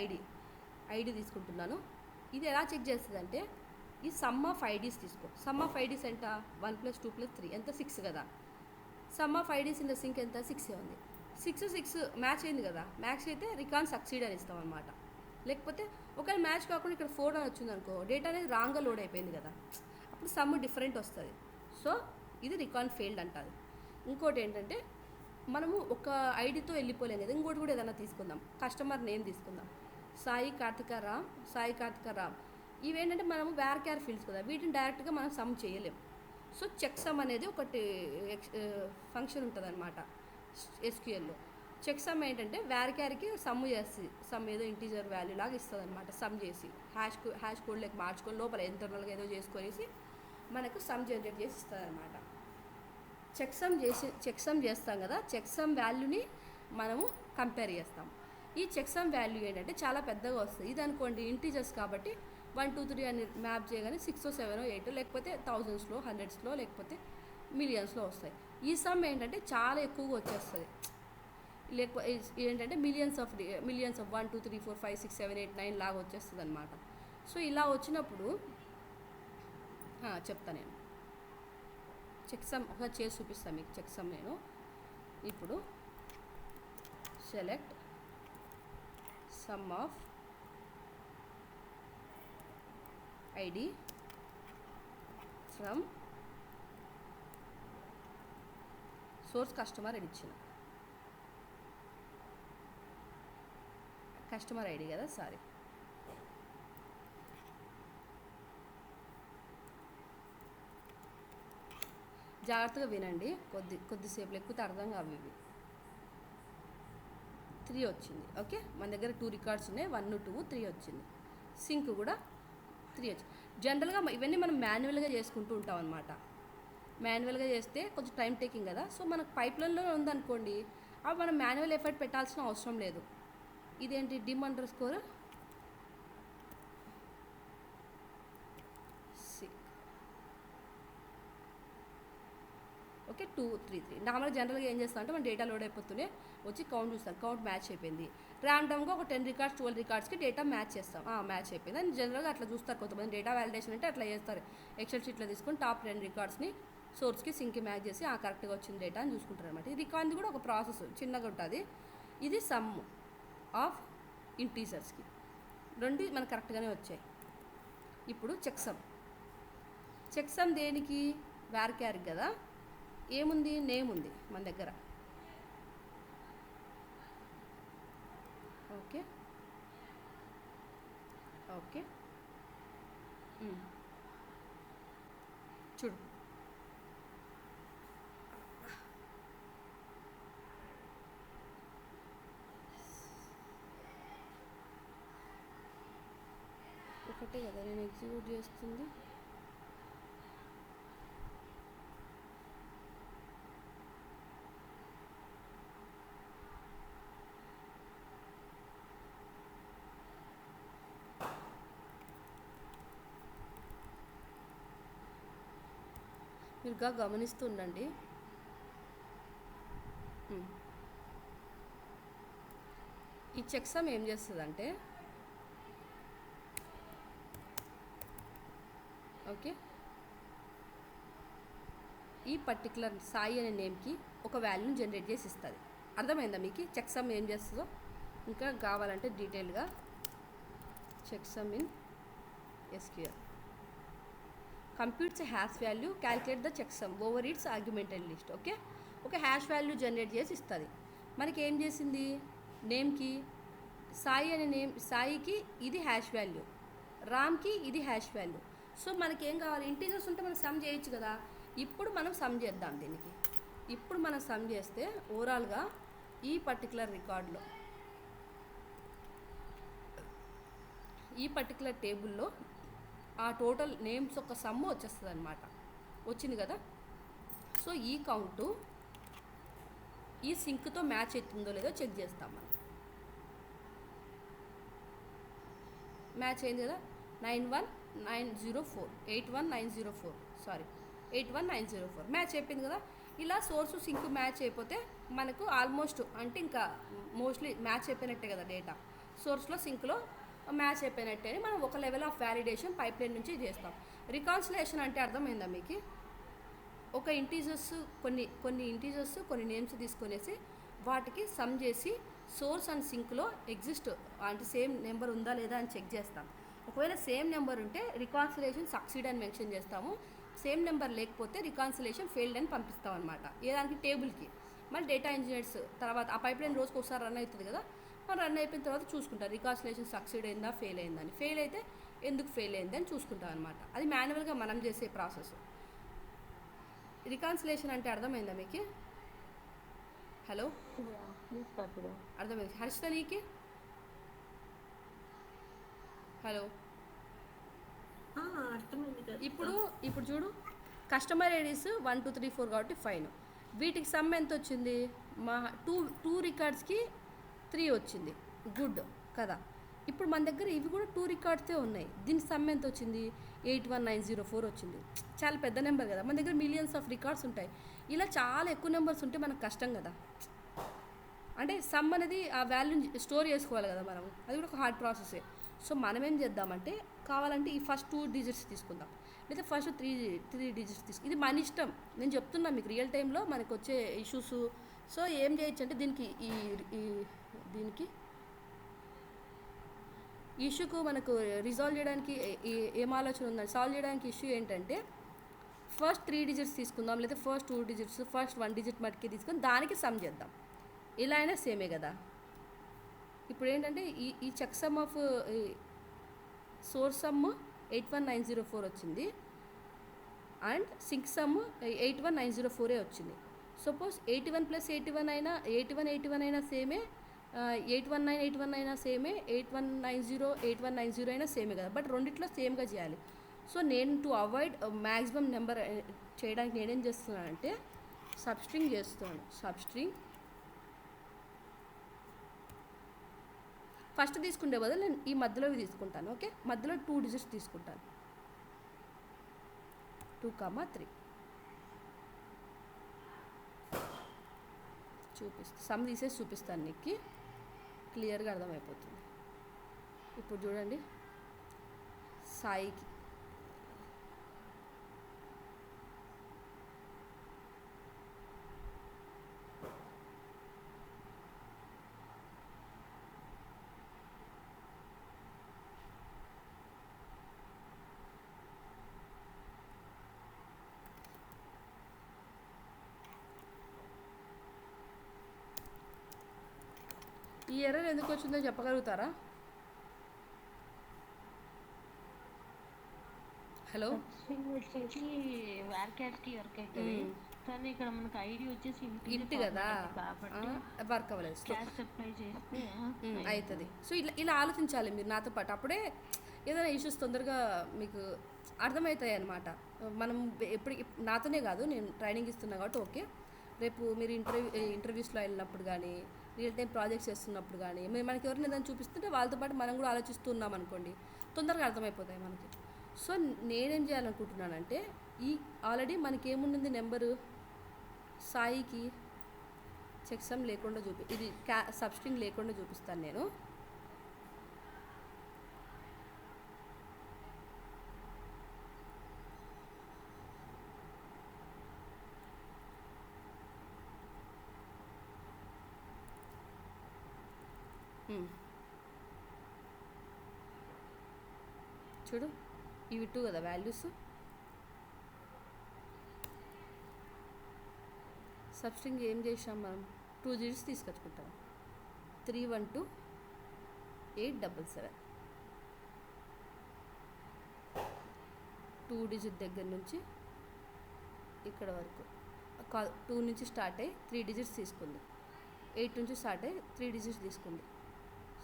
ఐడి తీసుకుంటున్నాను. ఇది ఎలా చెక్ చేస్తుంది అంటే ఈ సమ్ ఆఫ్ ఐడీస్ తీసుకో. సమ్ ఆఫ్ ఐడీస్ ఎంత, 1 + 2 + 3 ఎంత 6 కదా. Sum of IDs in the sink ఎంత 6 ఉంది. 6 మ్యాచ్ అయింది కదా, మ్యాచ్ అయితే రికాన్ సక్సీడ్ అని ఇస్తాం అనమాట. లేకపోతే ఒకవేళ మ్యాచ్ కాకుండా ఇక్కడ 4 అని వచ్చింది అనుకో, డేటా అనేది రాంగ్గా లోడ్ అయిపోయింది కదా, అప్పుడు సమ్ డిఫరెంట్ వస్తుంది. సో ఇది రికాన్ ఫెయిల్డ్ అంటుంది. ఇంకోటి ఏంటంటే మనము ఒక ఐడితో వెళ్ళిపోలేం కదా, ఇంకోటి కూడా ఏదైనా తీసుకుందాం. కస్టమర్ నేమ్ తీసుకుందాం, సాయి కార్తిక రామ్. ఇవేంటంటే మనము వేర్ ఫీల్డ్స్ కదా, వీటిని డైరెక్ట్గా మనం సమ్ చేయలేం. సో చెక్ సమ్ అనేది ఒకటి ఫంక్షన్ ఉంటుంది అనమాట ఎస్క్యూఎల్లో. చెక్ సమ్ ఏంటంటే వేర్కి సమ్ చేస్తుంది, సమ్ ఏదో ఇంటీజర్ వాల్యూ లాగా ఇస్తుంది అనమాట. సమ్ చేసి హ్యాష్ కోడ్ లెక్క మార్చుకొని లోపల ఇంటర్నల్గా ఏదో చేసుకొనేసి మనకు సమ్ జనరేట్ చేసి ఇస్తుంది అనమాట. చెక్ సమ్ చేస్తాం కదా, చెక్ సమ్ వాల్యూని మనము కంపేర్ చేస్తాం. ఈ చెక్ సమ్ వాల్యూ ఏంటంటే చాలా పెద్దగా వస్తుంది. ఇది అనుకోండి ఇంటీజర్స్ కాబట్టి 1 2 3 అని మ్యాప్ చేయగానే 6 7 8 లేకపోతే థౌజండ్స్లో 100స్లో లేకపోతే మిలియన్స్లో వస్తాయి. ఈ సమ్ ఏంటంటే చాలా ఎక్కువగా వచ్చేస్తుంది. లేకపోతే ఏంటంటే మిలియన్స్ ఆఫ్ 1 2 3 4 5 6 7 8 9 లాగా వచ్చేస్తుంది అనమాట. సో ఇలా వచ్చినప్పుడు చెప్తా నేను చెక్ సమ్ ఒకసారి చేసి చూపిస్తాను మీకు. చెక్ సమ్ నేను ఇప్పుడు select some of ID from source customer ID ఇచ్చిన కస్టమర్ ఐడి కదా, సారీ. జాగ్రత్తగా వినండి, కొద్దిసేపు లేకపోతే అర్థం కావు. ఇవి 3 వచ్చింది. ఓకే, మన దగ్గర 2 రికార్డ్స్ ఉన్నాయి, 1 2 3 వచ్చింది. సింక్ కూడా 3 వచ్చింది. జనరల్గా ఇవన్నీ మనం మాన్యువల్గా చేసుకుంటూ ఉంటాం అనమాట. మాన్యువల్గా చేస్తే కొంచెం టైం టేకింగ్ కదా. సో మనకు పైప్లైన్లో ఉందనుకోండి, అవి మనం మాన్యువల్ ఎఫర్ట్ పెట్టాల్సిన అవసరం లేదు. ఇదేంటి dim__ ఓకే 2 3 3 నార్మల్గా జనరల్గా ఏం చేస్తాం అంటే మనం డేటా లోడ్ అయిపోతూనే వచ్చి కౌంట్ చూస్తాం, కౌంట్ మ్యాచ్ అయిపోయింది. ర్యాండమ్గా ఒక 10 రికార్డ్స్ 12 రికార్డ్స్కి డేటా మ్యాచ్ చేస్తాం, మ్యాచ్ అయిపోయింది అని జనరల్గా అట్లా చూస్తారు కొంతమంది. డేటా వ్యాలిడేషన్ అంటే అట్లా చేస్తారు. ఎక్సెల్ షీట్లో తీసుకొని టాప్ 10 రికార్డ్స్ని సోర్స్కి సింక్కి మ్యాచ్ చేసి కరెక్ట్గా వచ్చిన డేటా అని చూసుకుంటారు అనమాట. ఈ రికార్డ్ది కూడా ఒక ప్రాసెస్ చిన్నగా ఉంటుంది. ఇది సమ్ ఆఫ్ ఇంటీజర్స్కి 2 మనకు కరెక్ట్గానే వచ్చాయి. ఇప్పుడు చెక్ సమ్ దేనికి, వేర్ క్యారీ కదా. ఏముంది, నేమ్ ఉంది మన దగ్గర. ఓకే చూడు ఒకటే కదా నేను ఎగ్జిక్యూట్ చేస్తుంది. మీరుగా గమనిస్తూ ఉండండి. ఈ చెక్సమ్ ఏం చేస్తుందంటే ఓకే ఈ పర్టికులర్ సాయి అనే నేమ్కి ఒక వాల్యూని జనరేట్ చేసి ఇస్తుంది. అర్థమైందా మీకు చెక్సమ్ ఏం చేస్తుందో? ఇంకా కావాలంటే డీటెయిల్గా checksum in SQL computes hash value calculate the checksum over its argumented list. Okay ఒక హ్యాష్ వాల్యూ జనరేట్ చేసి ఇస్తుంది. మనకి ఏం చేసింది? నేమ్కి సాయి అనే నేమ్, సాయికి ఇది హ్యాష్ వాల్యూ, రామ్కి ఇది హ్యాష్ వాల్యూ. సో మనకి ఏం కావాలి? ఇంటీజర్స్ ఉంటే మనం సమ్ చేయొచ్చు కదా. ఇప్పుడు మనం సమ్ చేద్దాం దీనికి. ఇప్పుడు మనం సమ్ చేస్తే ఓవరాల్గా ఈ పర్టికులర్ రికార్డులో, ఈ పర్టికులర్ టేబుల్లో ఆ టోటల్ నేమ్స్ ఒక సమ్ వచ్చేస్తుంది అనమాట. వచ్చింది కదా. సో ఈ కౌంటు ఈ సింక్తో మ్యాచ్ అవుతుందో లేదో చెక్ చేస్తాం మనం. మ్యాచ్ అయింది కదా. 91904 81904 సారీ 81904 మ్యాచ్ అయిపోయింది కదా. ఇలా సోర్సు సింక్ మ్యాచ్ అయిపోతే మనకు ఆల్మోస్ట్ అంటే ఇంకా మోస్ట్లీ మ్యాచ్ అయిపోయినట్టే కదా. డేటా సోర్స్లో సింక్లో మ్యాచ్ అయిపోయినట్టే అని మనం ఒక level of validation pipe line నుంచి చేస్తాం. రికాన్సిలేషన్ అంటే అర్థమైందా మీకు? ఒక ఇంటీజర్స్ కొన్ని ఇంటీజర్స్ కొన్ని నేమ్స్ తీసుకొనేసి వాటికి సమ్ చేసి సోర్స్ అండ్ సింక్లో ఎగ్జిస్ట్ అంటే సేమ్ నెంబర్ ఉందా లేదా అని చెక్ చేస్తాం. ఒకవేళ సేమ్ నెంబర్ ఉంటే రికాన్సిలేషన్ సక్సీడ్ అని మెన్షన్ చేస్తాము. సేమ్ నెంబర్ లేకపోతే రికాన్సిలేషన్ ఫెయిల్డ్ అని పంపిస్తాం అనమాట. ఏదానికి? టేబుల్కి. మళ్ళీ డేటా ఇంజనీర్స్ తర్వాత ఆ పైప్ లైన్ రోజుకి ఒకసారి రన్ అవుతుంది కదా. మనం రన్ అయిపోయిన తర్వాత చూసుకుంటారు రికాన్సిలేషన్ సక్సీడ్ అయిందా ఫెయిల్ అయిందని. ఫెయిల్ అయితే ఎందుకు ఫెయిల్ అయింది అని చూసుకుంటాం అనమాట. అది మాన్యువల్గా మనం చేసే ప్రాసెస్. రికాన్సిలేషన్ అంటే అర్థమైందా మీకు? హలో అర్థమైంది? హర్షిత నీకి? హలో ఇప్పుడు చూడు, కస్టమర్ ఐడీస్ 1 2 3 4 కాబట్టి 5. వీటికి సమ్ ఎంత వచ్చింది? మా టూ రికార్డ్స్కి 3 వచ్చింది. గుడ్ కదా. ఇప్పుడు మన దగ్గర ఇవి కూడా 2 రికార్డ్సే ఉన్నాయి. దీని సమ్ ఎంత వచ్చింది? 81904 వచ్చింది. చాలా పెద్ద నెంబర్ కదా. మన దగ్గర మిలియన్స్ ఆఫ్ రికార్డ్స్ ఉంటాయి. ఇలా చాలా ఎక్కువ నెంబర్స్ ఉంటే మనకు కష్టం కదా. అంటే సమ్ అనేది ఆ వాల్యూని స్టోర్ చేసుకోవాలి కదా మనం. అది కూడా ఒక హార్డ్ ప్రాసెసే. సో మనం ఏం చేద్దామంటే కావాలంటే ఈ ఫస్ట్ 2 డిజిట్స్ తీసుకుందాం, లేదా ఫస్ట్ 3 డిజిట్స్ తీసుకుందాం. ఇది మన ఇష్టం. నేను చెప్తున్నా మీకు రియల్ టైంలో మనకు వచ్చే ఇష్యూస్. సో ఏం చేయొచ్చు అంటే దీనికి దీనికి ఇష్యూకు మనకు రిజాల్వ్ చేయడానికి ఏం ఆలోచన ఉందండి? సాల్వ్ చేయడానికి ఇష్యూ ఏంటంటే ఫస్ట్ 3 డిజిట్స్ తీసుకుందాం, లేదా ఫస్ట్ 2 డిజిట్స్, ఫస్ట్ 1 డిజిట్ మటుకే తీసుకొని దానికి సమ్ చేద్దాం. ఇలా అయినా సేమే కదా. ఇప్పుడు ఏంటంటే ఈ check sum of source sum 81904 వచ్చింది అండ్ సింక్ సమ్ 81904 వచ్చింది. సపోజ్ 81 + 81 అయినా 81 అయినా సేమే, 819 అయినా సేమే, 8190 అయినా సేమే కదా. బట్ రెండిట్లో సేమ్గా చేయాలి. సో నేను టు అవాయిడ్ మ్యాక్సిమం నెంబర్ చేయడానికి నేనేం చేస్తున్నానంటే సబ్స్ట్రింగ్ చేస్తున్నాను. సబ్స్ట్రింగ్ ఫస్ట్ తీసుకుంటే బదులు నేను ఈ మధ్యలో తీసుకుంటాను. ఓకే మధ్యలో 2 డిజిట్స్ తీసుకుంటాను. 2, 3 చూపిస్తాను. సమ్ తీసేసి చూపిస్తాను నీకు, క్లియర్గా అర్థమైపోతుంది. ఇప్పుడు చూడండి, సాయికి ఈ ఎర్రర్ ఎందుకు వచ్చిందో చెప్పగలుగుతారా? హలో వచ్చేసి వ్యార్క్యాస్కి వర్క్ అవుతుంది, కానీ ఇక్కడ మనకు ఐడి వచ్చేసి ఇంటి కదా వర్క్ అవ్వలేదు. క్యాష్ అప్లై చేస్తే అవుతుంది. సో ఇలా ఆలోచించాలి మీరు నాతో పాటు. అప్పుడే ఏదైనా ఇష్యూస్ తొందరగా మీకు అర్థమవుతాయి అన్నమాట. మనం ఎప్పుడు నాతోనే కాదు, నేను ట్రైనింగ్ ఇస్తున్నా కాబట్టి ఓకే. రేపు మీరు ఇంటర్వ్యూస్లో వెళ్ళినప్పుడు కానీ, రియల్ టైం ప్రాజెక్ట్స్ చేస్తున్నప్పుడు కానీ, మనకి ఎవరైనా ఏదైనా చూపిస్తుంటే వాళ్ళతో పాటు మనం కూడా ఆలోచిస్తూ ఉన్నాం అనుకోండి, తొందరగా అర్థమైపోతాయి మనకి. సో నేనేం చేయాలనుకుంటున్నానంటే, ఈ ఆల్రెడీ మనకి ఏముంది నెంబరు సాయికి చెక్సమ్ లేకుండా ఇది సబ్స్ట్రింగ్ లేకుండా చూపిస్తాను నేను. చూడు, ఇవి 2 కదా వాల్యూస్. సబ్స్ట్రింగ్ ఏం చేసాం మనం, 2 digits తీసుకొచ్చుకుంటాం. 312-877 2 digit దగ్గర నుంచి ఇక్కడ వరకు 2 నుంచి స్టార్ట్ అయ్యి 3 digits తీసుకుంది. 8 నుంచి స్టార్ట్ అయ్యి 3 digits తీసుకుంది.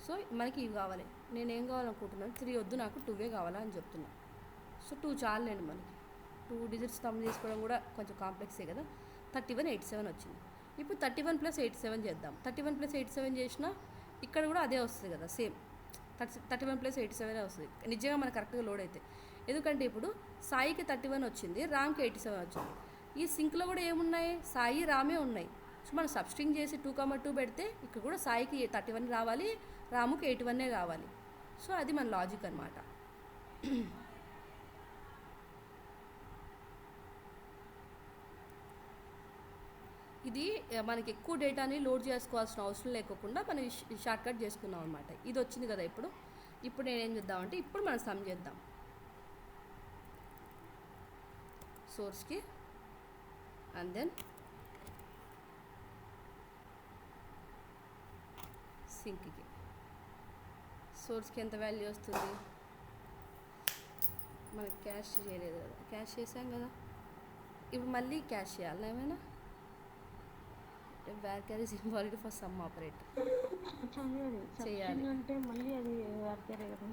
సో మనకి ఇవి కావాలి. నేనేం కావాలనుకుంటున్నాను, 3 వద్దు, నాకు 2 కావాలా అని చెప్తున్నా. సో 2 చాలండి మనకి. 2 digits తమ్ము తీసుకోవడం కూడా కొంచెం కాంప్లెక్సే కదా. 3187 వచ్చింది. ఇప్పుడు 31 + 87 చేద్దాం. 31 + 87 చేసినా ఇక్కడ కూడా అదే వస్తుంది కదా, సేమ్ 31 + 87 వస్తుంది నిజంగా మనకు కరెక్ట్గా లోడ్ అయితే. ఎందుకంటే ఇప్పుడు సాయికి 31 వచ్చింది, రామ్కి 87 వచ్చింది. ఈ సింక్లో కూడా ఏమున్నాయి, సాయి రామే ఉన్నాయి. సో మనం సబ్స్ట్రింగ్ చేసి 2,2 పెడితే ఇక్కడ కూడా సాయికి 31 రావాలి, రాముకి 81 కావాలి. సో అది మన లాజిక్ అనమాట. ఇది మనకి ఎక్కువ డేటాని లోడ్ చేసుకోవాల్సిన అవసరం లేకుండా మనం షార్ట్ కట్ చేసుకున్నాం అనమాట. ఇది వచ్చింది కదా. ఇప్పుడు నేనేం చేద్దామంటే, ఇప్పుడు మనం సమ్ చేద్దాం. సోర్స్కి అండ్ దెన్ సింక్కి. సోర్స్కి ఎంత వాల్యూ వస్తుంది, మనకి క్యాష్ చేయలేదు కదా, క్యాష్ చేసాం కదా. ఇప్పుడు మళ్ళీ క్యాష్ చేయాలి ఏమైనా. Where is involved for some operator చేయాలి అంటే మళ్ళీ అది వేర్ కదా.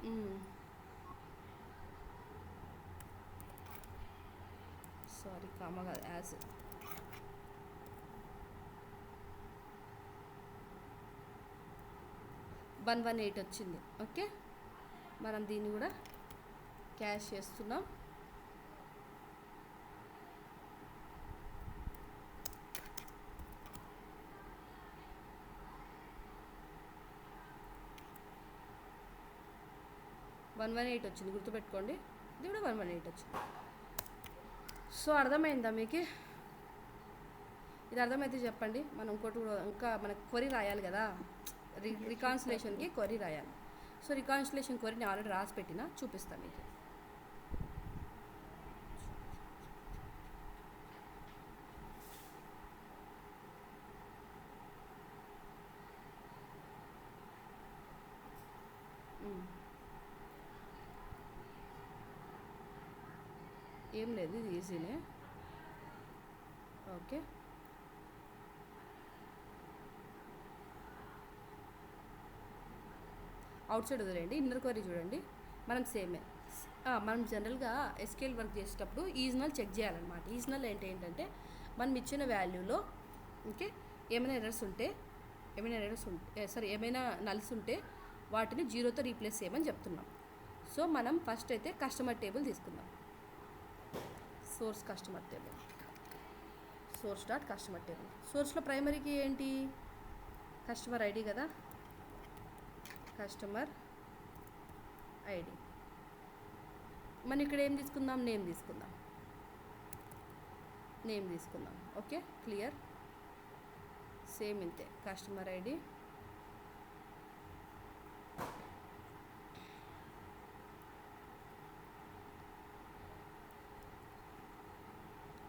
సారీ, కామా కాదు, యాజ్ 118 వచ్చింది. ఓకే, మనం దీన్ని కూడా క్యాష్ చేస్తున్నాం. $118 వచ్చింది, గుర్తుపెట్టుకోండి. ఇది కూడా 118 వచ్చింది. సో అర్థమైందా మీకు? ఇది అర్థమైతే చెప్పండి. మనం ఇంకోటి కూడా, ఇంకా మనకు క్వరీ రాయాలి కదా, రికాన్సిలేషన్కి క్వరీ రాయాలి. సో రికాన్సిలేషన్ క్వరీని ఆల్రెడీ రాసి పెట్టినా, చూపిస్తాను మీకు. ఏం లేదు, ఇది ఈజీనే. ఓకే, అవుట్ సైడ్ వదిలేండి. ఇన్నర్ క్వరీ చూడండి, మనం సేమే. మనం జనరల్గా ఎస్క్యూఎల్ వర్క్ చేసేటప్పుడు ఈజనల్ చెక్ చేయాలన్నమాట. ఈజనల్ ఏంటంటే మనం ఇచ్చిన వాల్యూలో ఓకే ఏమైనా ఎర్రర్స్ ఉంటే, ఏమైనా నల్స్ ఉంటే వాటిని 0తో రీప్లేస్ చేయమని చెప్తున్నాం. సో మనం ఫస్ట్ అయితే కస్టమర్ టేబుల్ తీసుకుందాం. Source customer table, source dot customer table. సోర్స్లో ప్రైమరీకి ఏంటి, కస్టమర్ ఐడి కదా, కస్టమర్ ఐడి. మనం ఇక్కడ ఏం తీసుకుందాం, నేమ్ తీసుకుందాం. Okay, clear. సేమ్ ఇంతే, customer ID,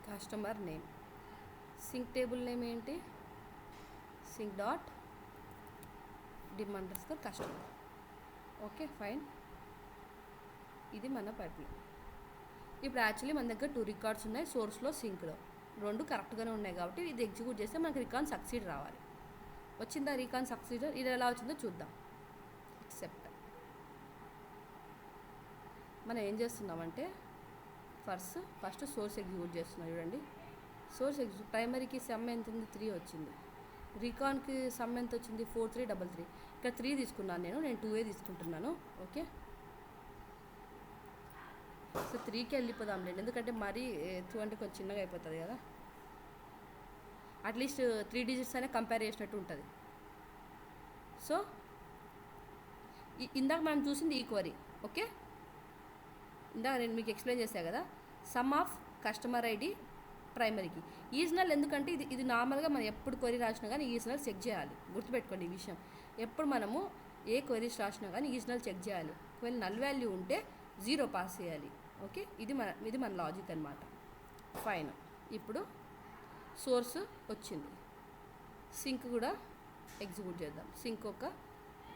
customer name. Sink table name ఏంటి, sink dot dim__ customer. Okay fine. ఇది మన పైప్లైన్. ఇప్పుడు యాక్చువల్లీ మన దగ్గర 2 రికార్డ్స్ ఉన్నాయి, సోర్స్లో సింక్లో 2 కరెక్ట్గానే ఉన్నాయి. కాబట్టి ఇది ఎగ్జిక్యూట్ చేస్తే మనకి రికాన్ సక్సీడ్ రావాలి. వచ్చిందా రికాన్ సక్సీడ్? ఇది ఎలా వచ్చిందో చూద్దాం. ఎక్సెప్ట్ మనం ఏం చేస్తున్నామంటే ఫస్ట్ సోర్స్ ఎగ్జిక్యూట్ చేస్తున్నాం. చూడండి, సోర్స్ ఎగ్జిక్యూట్ ప్రైమరీకి సమ్ ఎంత ఉంది, 3 వచ్చింది. రీకాన్కి సమ్ ఎంత వచ్చింది, 4333. ఇక్కడ 3 తీసుకున్నాను, నేను 2A తీసుకుంటున్నాను. ఓకే, సో 3కి వెళ్ళిపోదాం లేండి, ఎందుకంటే మరీ 2 అంటే కొంచెం చిన్నగా అయిపోతుంది కదా. అట్లీస్ట్ 3 డిజిట్స్ అయినా కంపేర్ చేసినట్టు ఉంటుంది. సో ఇందాక మనం చూసింది ఈ క్వరీ. ఓకే, ఇందాక నేను మీకు ఎక్స్ప్లెయిన్ చేశాను కదా, sum of customer ID primary key is null. ఎందుకంటే ఇది నార్మల్గా మనం ఎప్పుడు క్వరీ రాసినా కానీ ఈజనల్ చెక్ చేయాలి. గుర్తుపెట్టుకోండి ఈ విషయం, ఎప్పుడు మనము ఏ క్వరీస్ రాసినా కానీ ఈజనల్ చెక్ చేయాలి. ఒకవేళ నల్ వాల్యూ ఉంటే 0 పాస్ చేయాలి. ఓకే, ఇది మన లాజిక్ అనమాట. ఫైన్, ఇప్పుడు సోర్స్ వచ్చింది, సింక్ కూడా ఎగ్జిక్యూట్ చేద్దాం. సింక్ ఒక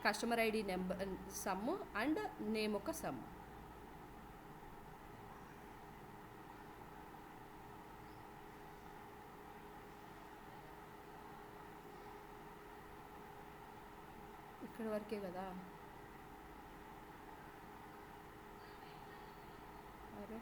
customer ID number some and name ఒక సమ్. ఇక్కడ వరకే కదా. అరే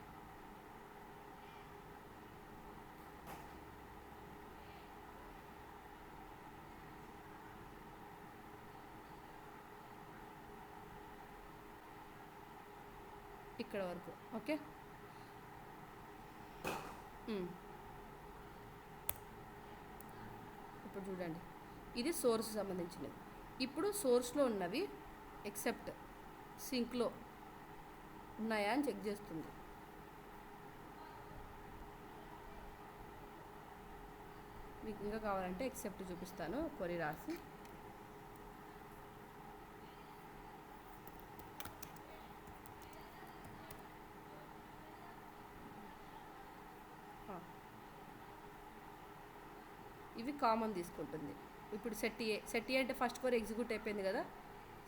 ఇక్కడ వరకు ఓకే. ఇప్పుడు చూడండి, ఇది సోర్స్ సంబంధించినది. ఇప్పుడు సోర్స్లో ఉన్నవి ఎక్సెప్ట్ సింక్లో ఉన్నాయా అని చెక్ చేస్తుంది. మీకు ఇంకా కావాలంటే ఎక్సెప్ట్ చూపిస్తాను, క్వరీ రాసి. ఇవి కామన్ తీసుకుంటుంది. ఇప్పుడు సెట్ ఏ అంటే ఫస్ట్ కోర్ ఎగ్జిక్యూట్ అయిపోయింది కదా,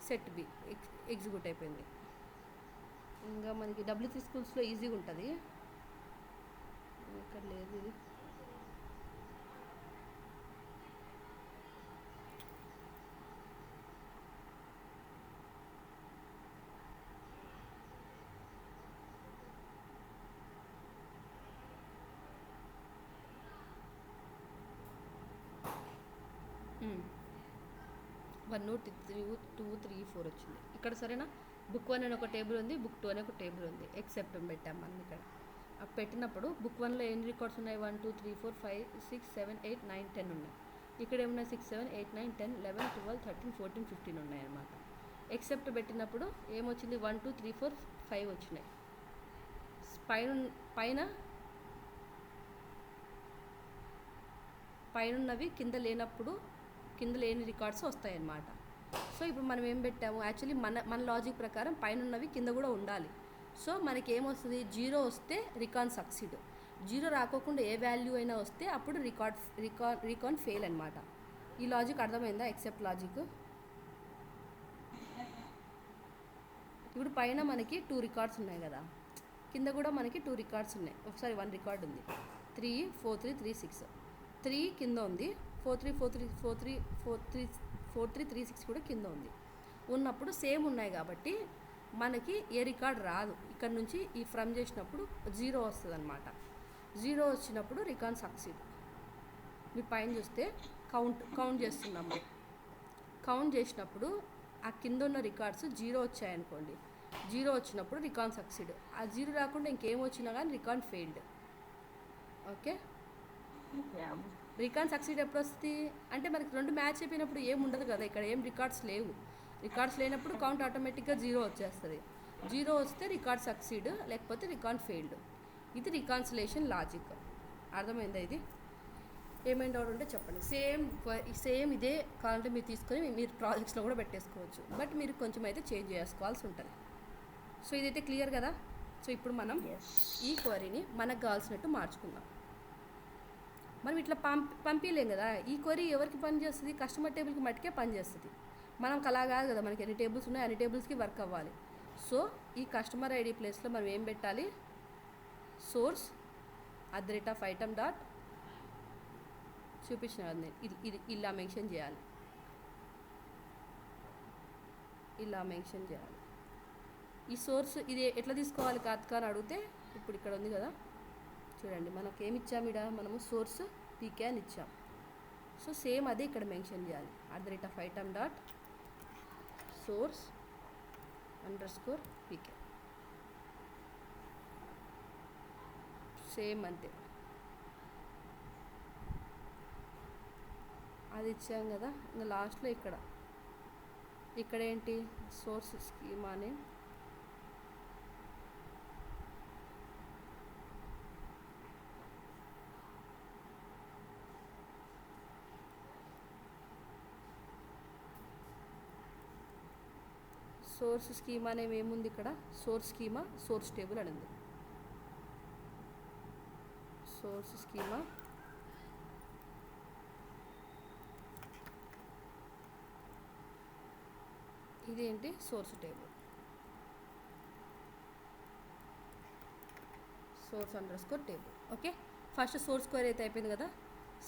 సెట్ బి ఎగ్జిక్యూట్ అయిపోయింది. ఇంకా మనకి W3 స్కూల్స్లో ఈజీగా ఉంటుంది. ఇక్కడ లేదు ఇది. వన్ 2 3 4 వచ్చింది ఇక్కడ. సరేనా, బుక్ 1 అని ఒక టేబుల్ ఉంది, బుక్ 2 అని ఒక టేబుల్ ఉంది. ఎక్సెప్ట్ పెట్టాం మనం ఇక్కడ. పెట్టినప్పుడు బుక్ 1లో ఎన్ని రికార్డ్స్ ఉన్నాయి, 1 2 3 4 5 6 7 8 9 10 ఉన్నాయి. ఇక్కడ ఏమున్నాయి, 6 7 8 9 10 11 12 13 14 15 ఉన్నాయి అన్నమాట. ఎక్సెప్ట్ పెట్టినప్పుడు ఏమొచ్చింది, 1 2 3 4 5 వచ్చినాయి. పైనున్నవి కింద లేనప్పుడు కింద లేని రికార్డ్స్ వస్తాయన్నమాట. సో ఇప్పుడు మనం ఏం పెట్టాము, యాక్చువల్లీ మన లాజిక్ ప్రకారం పైనున్నవి కింద కూడా ఉండాలి. సో మనకి ఏమొస్తుంది, 0 వస్తే రికాన్ సక్సీడ్, 0 రాకోకుండా ఏ వాల్యూ అయినా వస్తే అప్పుడు రికాన్ ఫెయిల్ అనమాట. ఈ లాజిక్ అర్థమైందా, ఎక్సెప్ట్ లాజిక్. ఇప్పుడు పైన మనకి 2 రికార్డ్స్ ఉన్నాయి కదా, కింద కూడా మనకి 2 రికార్డ్స్ ఉన్నాయి. ఒకసారి 1 రికార్డ్ ఉంది, 3 4 3 3 6. 3 కింద ఉంది, 4 3 4 3 4 3 4 3 4 3 3 6 కూడా కింద ఉంది. ఉన్నప్పుడు సేమ్ ఉన్నాయి కాబట్టి మనకి ఏ రికార్డ్ రాదు. ఇక్కడ నుంచి ఈ ఫ్రమ్ చేసినప్పుడు 0 వస్తుంది అనమాట. 0 వచ్చినప్పుడు రికాన్ సక్సీడ్. మీ పైన చూస్తే కౌంట్ చేస్తున్నాము. కౌంట్ చేసినప్పుడు ఆ కింద ఉన్న రికార్డ్స్ 0 వచ్చాయనుకోండి, 0 వచ్చినప్పుడు రికాన్ సక్సీడ్. ఆ 0 రాకుండా ఇంకేం వచ్చినా కానీ recon failed. Okay, recon succeed ఎప్పుడు వస్తుంది అంటే మనకి 2 మ్యాచ్ అయిపోయినప్పుడు ఏం ఉండదు కదా, ఇక్కడ ఏం రికార్డ్స్ లేవు. రికార్డ్స్ లేనప్పుడు కౌంట్ ఆటోమేటిక్గా 0 వచ్చేస్తుంది. 0 వస్తే రికార్డ్ సక్సీడ్, లేకపోతే రికాన్ ఫెయిల్డ్. ఇది రికాన్సిలేషన్ లాజిక్. అర్థమైందా? ఇది ఏమైనా డౌట్ ఉంటే చెప్పండి. సేమ్ ఇదే కావాలంటే మీరు తీసుకొని మీరు ప్రాజెక్ట్స్లో కూడా పెట్టేసుకోవచ్చు, బట్ మీరు కొంచెం అయితే చేంజ్ చేసుకోవాల్సి ఉంటుంది. సో ఇదైతే క్లియర్ కదా. సో ఇప్పుడు మనం ఈ క్వరీని మనకు కావాల్సినట్టు మార్చుకుందాం. మనం ఇట్లా పంపించలేం కదా. ఈ క్వరీ ఎవరికి పని చేస్తుంది, కస్టమర్ టేబుల్కి మట్టుకే పని చేస్తుంది. మనకు అలా కాదు కదా, మనకి ఎన్ని టేబుల్స్ ఉన్నాయో అన్ని టేబుల్స్కి వర్క్ అవ్వాలి. సో ఈ కస్టమర్ ఐడి ప్లేస్లో మనం ఏం పెట్టాలి, సోర్స్ @item డాట్ చూపించిన కదా నేను, ఇది ఇలా మెన్షన్ చేయాలి, ఇలా మెన్షన్ చేయాలి. ఈ సోర్స్ ఇది ఎట్లా తీసుకోవాలి కార్తిక అని అడిగితే ఇప్పుడు ఇక్కడ ఉంది కదా, చూడండి మనకు ఏమి ఇచ్చాము ఇక్కడ, మనము సోర్స్ పీకే అని ఇచ్చాం. సో సేమ్ అదే ఇక్కడ మెన్షన్ చేయాలి, @item డాట్ సోర్స్ అండర్స్కోర్ పీకే. సేమ్ అంతే, అది ఇచ్చాం కదా. ఇంకా లాస్ట్లో ఇక్కడ ఏంటి సోర్స్ స్కీమా అని సోర్స్ స్కీమా అనేవి ఏముంది ఇక్కడ, సోర్స్ స్కీమా సోర్స్ టేబుల్ అని ఉంది. సోర్స్ స్కీమా ఇదేంటి source table, source underscore table. Okay, first source square అయితే అయిపోయింది కదా.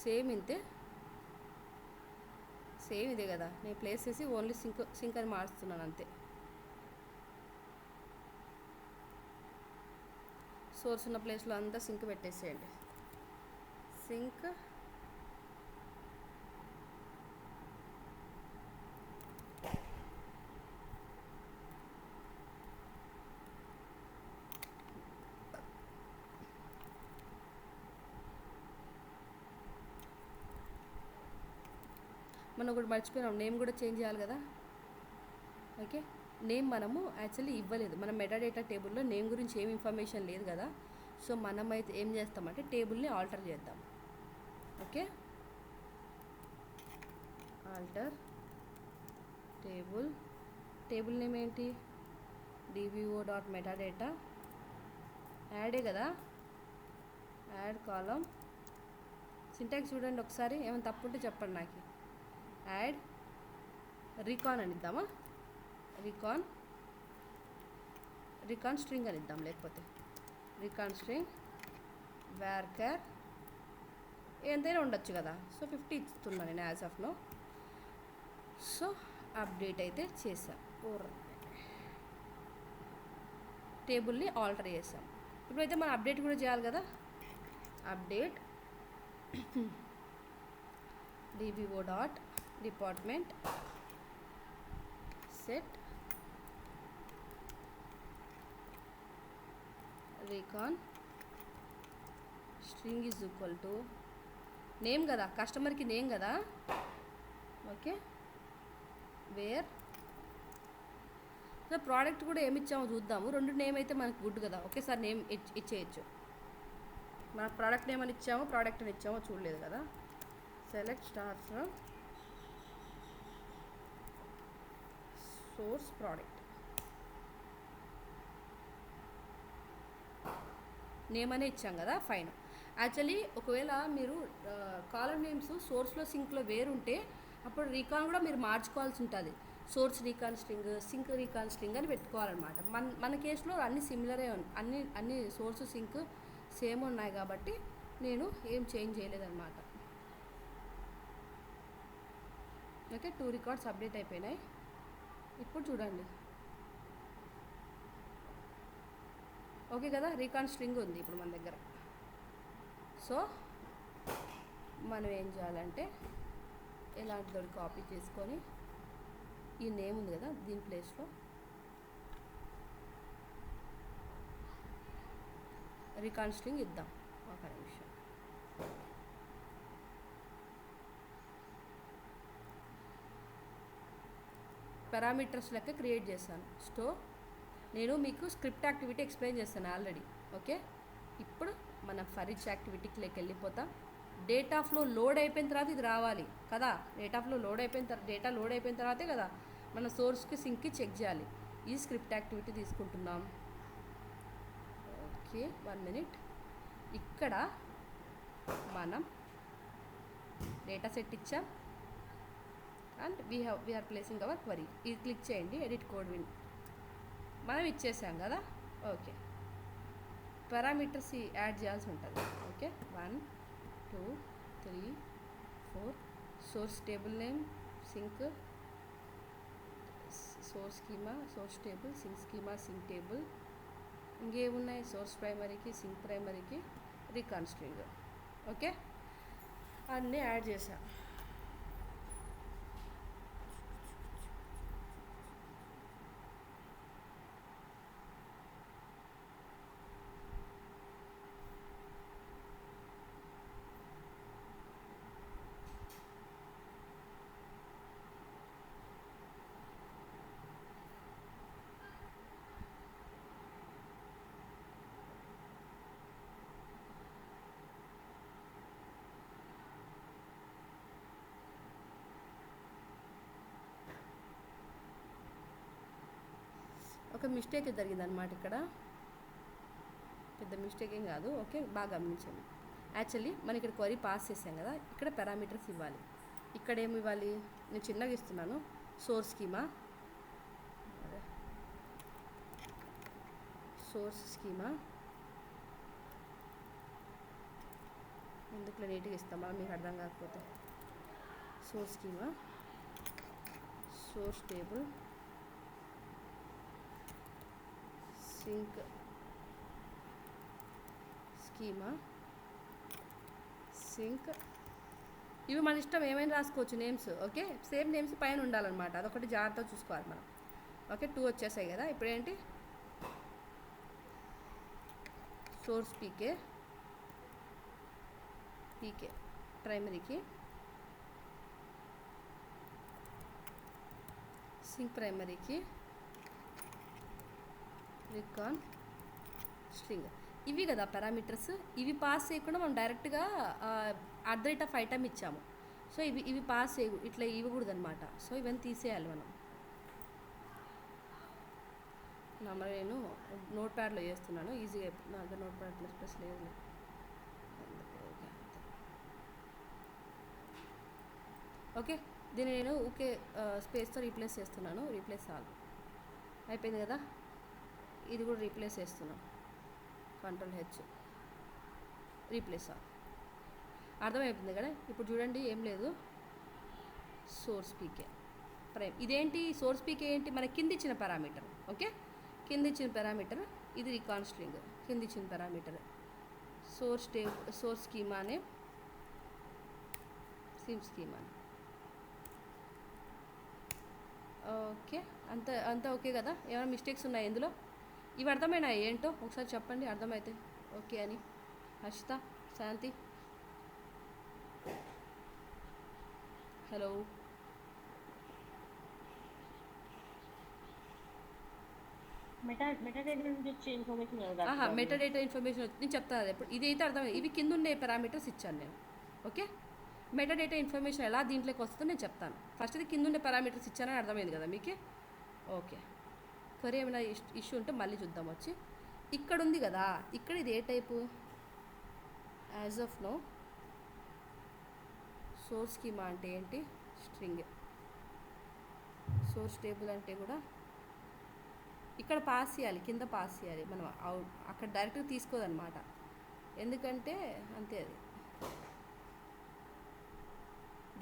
సేమ్ ఇంతే, సేమ్ ఇదే కదా, నేను ప్లేస్ చేసి ఓన్లీ సింక్ అని మారుస్తున్నాను అంతే. సోర్స్ ఉన్న ప్లేస్లో అంతా సింక్ పెట్టేసేయండి. సింక్ మనం ఒకటి మర్చిపోయినాం, నేమ్ కూడా చేంజ్ చేయాలి కదా. ఓకే, నేమ్ మనము యాక్చువల్లీ ఇవ్వలేదు, మనం మెటాడేటా టేబుల్లో నేమ్ గురించి ఏం ఇన్ఫర్మేషన్ లేదు కదా. సో మనమైతే ఏం చేస్తామంటే టేబుల్ని ఆల్టర్ చేద్దాం. ఓకే, ఆల్టర్ టేబుల్ నేమ్ ఏంటి, dbo.metadata యాడే కదా, యాడ్ కాలం. సింటాక్స్ చూడండి ఒకసారి, ఏమైనా తప్పు ఉంటే చెప్పండి నాకు. యాడ్ రికాన్ అని ఇద్దామా, రికాన్ స్ట్రింగ్ అని ఇద్దాం, లేకపోతే రికాన్ స్ట్రింగ్ varchar ఎంతైనా ఉండొచ్చు కదా. సో 50 ఇస్తున్నాను నేను as of now. So update అయితే చేసాం, టేబుల్ని ఆల్టర్ చేసాం. ఇప్పుడైతే మనం అప్డేట్ కూడా చేయాలి కదా. Update dbo.department set recon string is equal to name కదా, కస్టమర్కి నేమ్ కదా. ఓకే, వేర్ సో ప్రోడక్ట్ కూడా ఏమి ఇచ్చామో చూద్దాము. రెండు నేమ్ అయితే మనకు గుడ్ కదా, ఒకేసారి నేమ్ ఇచ్చేయచ్చు. మన ప్రోడక్ట్ నేమ్ అని ఇచ్చామో ప్రోడక్ట్ అని ఇచ్చామో చూడలేదు కదా. Select star from source product, name అనే ఇచ్చాం కదా. ఫైన్. యాక్చువల్లీ ఒకవేళ మీరు కాలం నేమ్స్ సోర్స్లో సింక్లో వేరుంటే అప్పుడు రీకాన్ కూడా మీరు మార్చుకోవాల్సి ఉంటుంది. Source recon string, sink recon string అని పెట్టుకోవాలన్నమాట. మన కేసులో అన్ని సిమిలరే అన్ని సోర్స్ సింక్ సేమ్ ఉన్నాయి కాబట్టి నేను ఏం చేంజ్ చేయలేదన్నమాట. ఓకే, 2 రికార్డ్స్ అప్డేట్ అయిపోయినాయి. ఇప్పుడు చూడండి, ఓకే కదా, రీకాన్ స్ట్రింగ్ ఉంది ఇప్పుడు మన దగ్గర. సో మనం ఏం చేయాలంటే ఎలాంటిదో కాపీ చేసుకొని ఈ నేమ్ ఉంది కదా దీని ప్లేస్లో రీకాన్ స్ట్రింగ్ ఇద్దాం. ఒక నిమిషం, పారామీటర్స్ లెక్క క్రియేట్ చేశాను. నేను మీకు స్క్రిప్ట్ యాక్టివిటీ ఎక్స్ప్లెయిన్ చేస్తాను ఆల్రెడీ. ఓకే, ఇప్పుడు మనం ఫర్ ఈచ్ యాక్టివిటీకి వెళ్ళిపోతాం. డేటా ఫ్లో లోడ్ అయిపోయిన తర్వాత ఇది రావాలి కదా. డేటా లోడ్ అయిపోయిన తర్వాతే కదా మన సోర్స్కి సింక్కి చెక్ చేయాలి. ఈ స్క్రిప్ట్ యాక్టివిటీ తీసుకుంటున్నాం. Okay, 1 minute. ఇక్కడ మనం డేటా సెట్ ఇచ్చాం and we're placing our query. ఇది క్లిక్ చేయండి, ఎడిట్ కోడ్ విన్ మనం ఇచ్చేసాం కదా. ఓకే, పారామీటర్స్ యాడ్ చేయాల్సి ఉంటుంది. Okay, 1 2 3 4 source table name sink source schema, source table, sink schema, sink table, ఇంకేమున్నాయి source ప్రైమరీకి, sink primary key, recon string. Okay, అన్నీ యాడ్ చేసా. ఒక మిస్టేక్ జరిగిందనమాట ఇక్కడ, పెద్ద మిస్టేక్ ఏం కాదు. ఓకే, బాగా గమనించండి. యాక్చువల్లీ మనం ఇక్కడ క్వరీ పాస్ చేసాం కదా, ఇక్కడ పారామీటర్స్ ఇవ్వాలి. ఇక్కడ ఏమి ఇవ్వాలి, నేను చిన్నగా ఇస్తున్నాను. సోర్స్ స్కీమా, సోర్స్ స్కీమా ఎందుకు నీట్గా ఇస్తామా మీకు అర్థం కాకపోతే. Source schema, source table, sink schema, sink, ఇవి మన ఇష్టం ఏమైనా రాసుకోవచ్చు నేమ్స్. ఓకే, సేమ్ నేమ్స్ పైన ఉండాలన్నమాట, అదొకటి జాగ్రత్తగా చూసుకోవాలి మనం. ఓకే, 2 వచ్చేసాయి కదా. ఇప్పుడు ఏంటి, సోర్స్ పీకే, పీకే ప్రైమరీకి, సింక్ ప్రైమరీకి, రికాన్ స్ట్రింగ్, ఇవి కదా పారామీటర్స్. ఇవి పాస్ చేయకుండా మనం డైరెక్ట్గా at the rate of item ఇచ్చాము. సో ఇవి పాస్ చేయ ఇట్లా ఇవ్వకూడదు అనమాట. సో ఇవన్నీ తీసేయాలి మనం. మరి నేను నోట్ ప్యాడ్లో చేస్తున్నాను, ఈజీగా నా దగ్గర నోట్ ప్యాడ్ ప్లస్ లేదు. ఓకే, దీన్ని నేను ఓకే స్పేస్తో రీప్లేస్ చేస్తున్నాను. రీప్లేస్ ఆల్ అయిపోయింది కదా. ఇది కూడా రీప్లేస్ చేస్తున్నాం, Ctrl+H, రీప్లేస్ ఆల్. అర్థమైపోతుంది కదా. ఇప్పుడు చూడండి, ఏం లేదు, సోర్స్ పీకే ప్రైమ్. ఇదేంటి సోర్స్ పీకే ఏంటి, మన కింద ఇచ్చిన పారామీటర్. ఓకే, కింద ఇచ్చిన పారామీటర్, ఇది రికాన్ స్ట్రింగ్ కింద ఇచ్చిన పారామీటర్. సోర్స్ సోర్స్ స్కీమానే, సిమ్ స్కీమానే. ఓకే, అంతా ఓకే కదా. ఏమైనా మిస్టేక్స్ ఉన్నాయి ఇందులో? ఇవి అర్థమైనాయి ఏంటో ఒకసారి చెప్పండి, అర్థమైతే ఓకే అని. హర్షిత, శాంతి, హలో. మెటాడేటా నుంచి వచ్చే ఇన్ఫర్మేషన్ మెటాడేటా ఇన్ఫర్మేషన్ నేను చెప్తాను. అది ఎప్పుడు ఇదైతే అర్థమైంది. ఇవి కింద ఉండే పారామీటర్స్ ఇచ్చాను నేను. ఓకే, మెటాడేటా ఇన్ఫర్మేషన్ ఎలా దీంట్లోకి వస్తుందో నేను చెప్తాను. ఫస్ట్ ఇది కింద ఉండే పారామీటర్స్ ఇచ్చానని అర్థమైంది కదా మీకు. ఓకే, క్వరీ ఏమైనా ఇష్యూ ఉంటే మళ్ళీ చూద్దాం వచ్చి. ఇక్కడ ఉంది కదా, ఇక్కడ ఇది ఏ type, as of now source schema అంటే ఏంటి, స్ట్రింగ్. సోర్స్ టేబుల్ అంటే కూడా ఇక్కడ పాస్ చేయాలి, కింద పాస్ చేయాలి మనం. అక్కడ డైరెక్ట్గా తీసుకోదన్నమాట, ఎందుకంటే అంతే, అది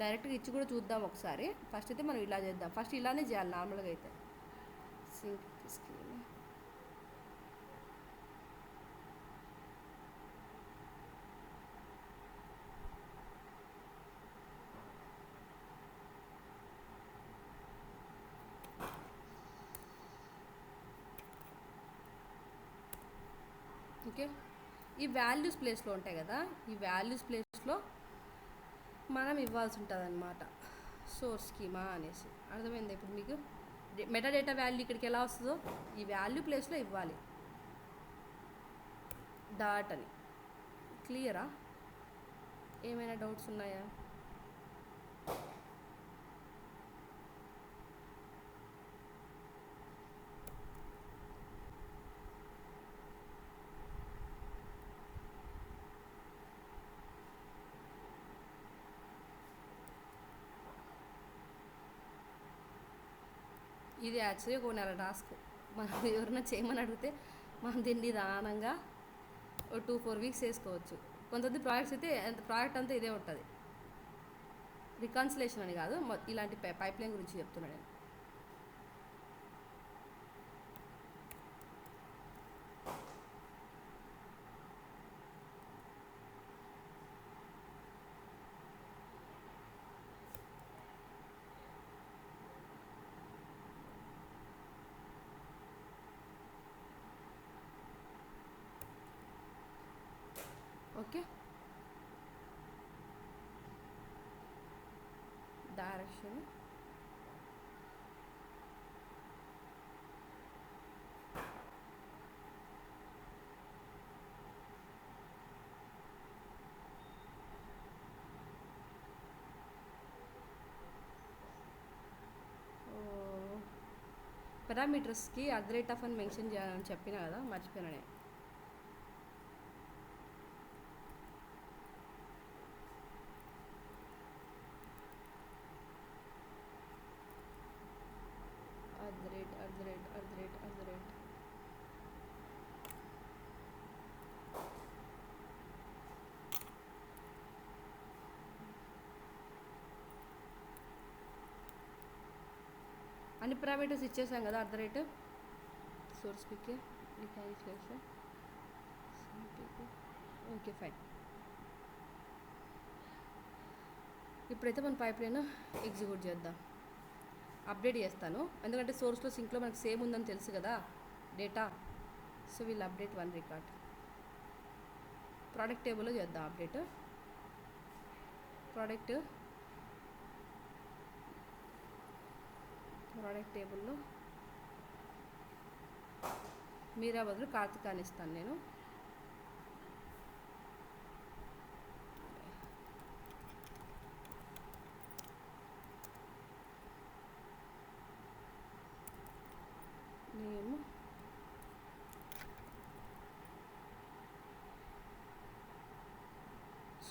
డైరెక్ట్గా ఇచ్చి కూడా చూద్దాం ఒకసారి. ఫస్ట్ అయితే మనం ఇలా చేద్దాం, ఫస్ట్ ఇలానే చేయాలి నార్మల్గా అయితే. Sink schema, okay. ఈ వాల్యూస్ ప్లేస్లో ఉంటాయి కదా, ఈ వాల్యూస్ ప్లేస్లో మనం ఇవ్వాల్సి ఉంటుంది అనమాట, సోర్స్ స్కీమా అనేసి. అర్థమైంది ఇప్పుడు మీకు. మెటాడేటా వాల్యూ ఇక్కడికి ఎలా వస్తుందో ఈ వాల్యూ ప్లేస్లో ఇవ్వాలి, డాట్ అని. క్లియరా? ఏమైనా డౌట్స్ ఉన్నాయా? ఇది యాక్చువల్లీ ఒక నెల టాస్క్. మనం ఎవరైనా చేయమని అడిగితే మనం దీన్ని నిదానంగా 2-4 వీక్స్ చేసుకోవచ్చు. కొంతమంది ప్రాజెక్ట్స్ అయితే ప్రాజెక్ట్ అంతా ఇదే ఉంటుంది. రికాన్సిలేషన్ అని కాదు, ఇలాంటి పైప్ లైన్ గురించి చెప్తున్నాను నేను. ఓకే, డైరెక్షన్ పారామీటర్స్కి @ అని మెన్షన్ చేయాలని చెప్పిన కదా, మర్చిపోయినా నేను. @@@@@. అన్ని పారామీటర్స్ ఇచ్చేసాం కదా, @ సోర్స్ పిక్ ఓకే ఫైన్. ఇప్పుడైతే మన పైప్లైన్ ఎగ్జిక్యూట్ చేద్దాం. అప్డేట్ చేస్తాను ఎందుకంటే సోర్స్లో సింక్లో మనకు సేమ్ ఉందని తెలుసు కదా డేటా. సో వీళ్ళు అప్డేట్ 1 రికార్డ్. ప్రోడక్ట్ టేబుల్లో చేద్దాం అప్డేట్. ప్రోడక్ట్ టేబుల్లో మీరా బదులు కార్తిక్ అని ఇస్తాను నేను. నేమ్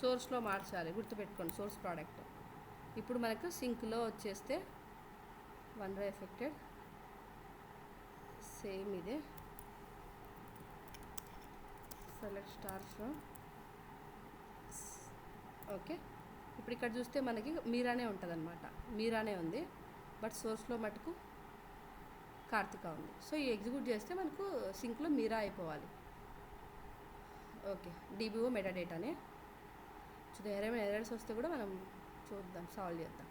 సోర్స్లో మార్చాలి, గుర్తుపెట్టుకోండి సోర్స్ ప్రోడక్ట్. ఇప్పుడు మనకు సింక్లో వచ్చేస్తే OneDrive ఎఫెక్టెడ్ సేమ్ ఇదే. Select star from okay. ఇప్పుడు ఇక్కడ చూస్తే మనకి మీరానే ఉంటుంది అనమాట, మీరానే ఉంది. బట్ సోర్స్లో మటుకు కార్తిక ఉంది. సో ఈ ఎగ్జిక్యూట్ చేస్తే మనకు సింక్లో మీరా అయిపోవాలి. Okay, DBO మెటాడేటానే. సో ఏమైనా ఎర్రర్స్ వస్తే కూడా మనం చూద్దాం, సాల్వ్ చేద్దాం.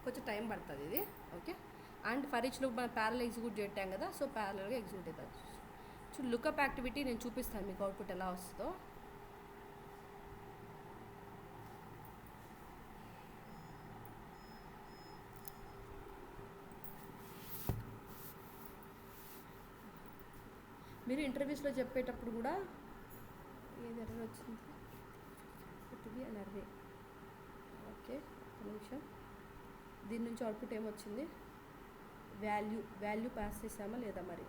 కొంచెం టైం పడుతుంది ఇది. Okay, and for each loop మనం ప్యారల్ ఎగ్జిక్యూట్ చేస్తాం కదా, సో ప్యారల్గా ఎగ్జిక్యూట్ అవుతుంది. సో లుకప్ యాక్టివిటీ నేను చూపిస్తాను మీకు అవుట్పుట్ ఎలా వస్తుందో. మీరు ఇంటర్వ్యూస్లో చెప్పేటప్పుడు కూడా ఏది ఎర్రర్ వచ్చింది అని అర్రే. ఓకే, ఒక నిమిషం. దీని నుంచి అవుట్పుట్ ఏమొచ్చింది, వాల్యూ పాస్ చేసామా లేదా మరి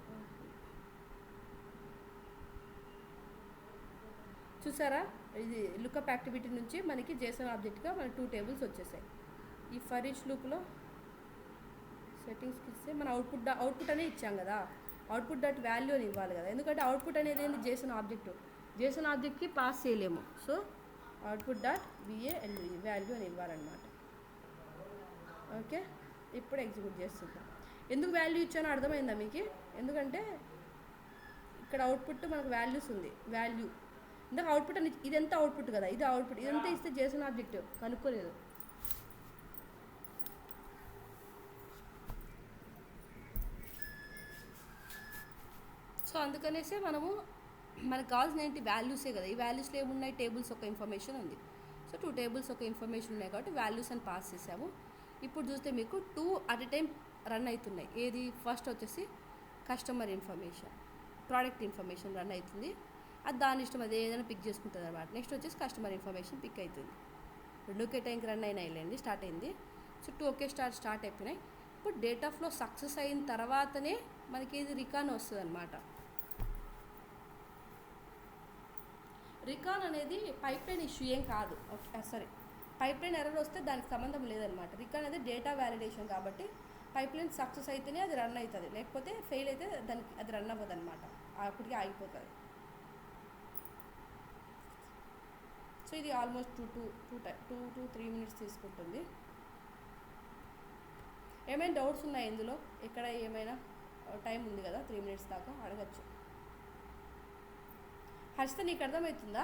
చూసారా. ఇది లుకప్ యాక్టివిటీ నుంచి మనకి JSON ఆబ్జెక్ట్గా మన 2 టేబుల్స్ వచ్చేసాయి. ఈ ఫర్ ఈచ్ లూప్లో సెట్టింగ్స్కి ఇస్తే మన అవుట్పుట్ అనేది ఇచ్చాం కదా, అవుట్పుట్ డాట్ వాల్యూ అని ఇవ్వాలి కదా, ఎందుకంటే అవుట్పుట్ అనేది ఏంటి JSON ఆబ్జెక్ట్కి పాస్ చేయలేము. సో అవుట్పుట్ డాట్ వాల్యూ అని ఇవ్వాలన్నమాట. ఓకే, ఇప్పుడు ఎగ్జిక్యూట్ చేస్తుంటాం. ఎందుకు వాల్యూ ఇచ్చానో అర్థమైందా మీకు? ఎందుకంటే ఇక్కడ అవుట్పుట్ మనకు వాల్యూస్ ఉంది, వాల్యూ ఇందాక అవుట్పుట్ అని ఇదంతా అవుట్పుట్ కదా, ఇది అవుట్పుట్, ఇదంతా ఇస్తే JSON ఆబ్జెక్ట్ కనుక్కోలేదు. సో అందుకనేసే మనకు కావాల్సిన ఏంటి, వాల్యూసే కదా. ఈ వాల్యూస్లో ఏమున్నాయి, టేబుల్స్ ఒక ఇన్ఫర్మేషన్ ఉంది. సో 2 టేబుల్స్ ఒక ఇన్ఫర్మేషన్ ఉన్నాయి కాబట్టి వాల్యూస్ అని పాస్ చేసాము. ఇప్పుడు చూస్తే మీకు 2 అట్ ఎ టైం రన్ అవుతున్నాయి. ఏది ఫస్ట్ వచ్చేసి customer information, product information run అవుతుంది. అది దాని ఇష్టం, అది ఏదైనా పిక్ చేసుకుంటుంది అనమాట. నెక్స్ట్ వచ్చేసి కస్టమర్ ఇన్ఫర్మేషన్ పిక్ అవుతుంది. 2 ఒకే టైంకి రన్ అయినాయిలేండి, స్టార్ట్ అయింది. సో 2 ఒకే స్టార్ట్ అయిపోయినాయి. ఇప్పుడు డేటా ఫ్లో సక్సెస్ అయిన తర్వాతనే మనకి ఇది రికాన్ వస్తుంది అనమాట. రికాన్ అనేది పైప్లైన్ ఇష్యూ ఏం కాదు. సరే, పైప్లైన్ ఎర్రర్ వస్తే దానికి సంబంధం లేదనమాట. రికాన్ అనేది డేటా వ్యాలిడేషన్ కాబట్టి పైప్లైన్ సక్సెస్ అయితేనే అది రన్ అవుతుంది, లేకపోతే ఫెయిల్ అయితే దానికి అది రన్ అవ్వదు అనమాట, అప్పటికి ఆగిపోతుంది. సో ఇది ఆల్మోస్ట్ 2 to 3 minutes తీసుకుంటుంది. ఏమైనా డౌట్స్ ఉన్నాయి ఇందులో, ఎక్కడ ఏమైనా టైం ఉంది కదా 3 minutes దాకా అడగచ్చు. హర్షిత నీకు అర్థమవుతుందా?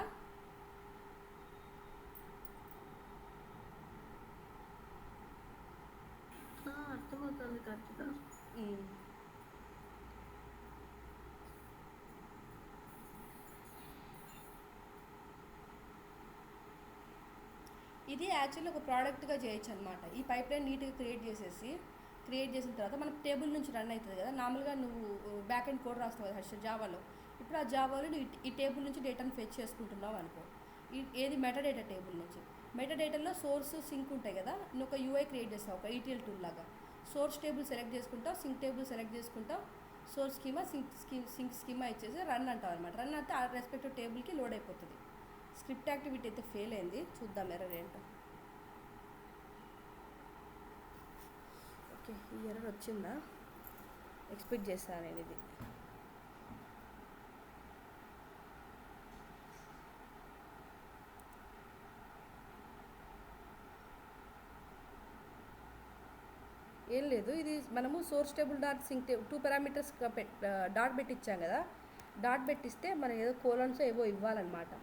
అర్థమవుతుంది ఖచ్చితంగా. ఇది యాక్చువల్లీ ఒక ప్రోడక్ట్గా చేయొచ్చు అనమాట. ఈ పైప్ లైన్ నీట్గా క్రియేట్ చేసిన తర్వాత మనకు టేబుల్ నుంచి రన్ అవుతుంది కదా. నార్మల్గా నువ్వు బ్యాక్ అండ్ కోడ్ రాస్తావు కదా హర్ష జావాలో. ఇప్పుడు ఆ జావాలో నువ్వు ఈ టేబుల్ నుంచి డేటాను ఫెచ్ చేసుకుంటున్నావు అనుకో. ఏది మెటాడేటా టేబుల్ నుంచి. మెటాడేటాలో సోర్స్ సింక్ ఉంటాయి కదా. నువ్వు ఒక యూఐ క్రియేట్ చేస్తావు, ఒక ఈటీఎల్ టూల్ లాగా. సోర్స్ టేబుల్ సెలెక్ట్ చేసుకుంటావు, సింక్ టేబుల్ సెలెక్ట్ చేసుకుంటావు, సోర్స్ స్కీమా సింక్ స్కీమా ఇచ్చేసి రన్ అంటావు అనమాట. రన్ అయితే ఆ రెస్పెక్టివ్ టేబుల్కి లోడ్ అయిపోతుంది. స్క్రిప్ట్ యాక్టివిటీ అయితే ఫెయిల్ అయింది, చూద్దాం ఎర్రర్ ఏంటో. ఓకే, ఈ ఎర్రర్ వచ్చిందా? ఎక్స్పెక్ట్ చేస్తాను నేను ఇది. ఏం లేదు, ఇది మనము source table dot sink table 2 parameters dot పెట్టించాం కదా. డాట్ పెట్టిస్తే మనం ఏదో కోలన్స్ ఏవో ఇవ్వాలన్నమాట.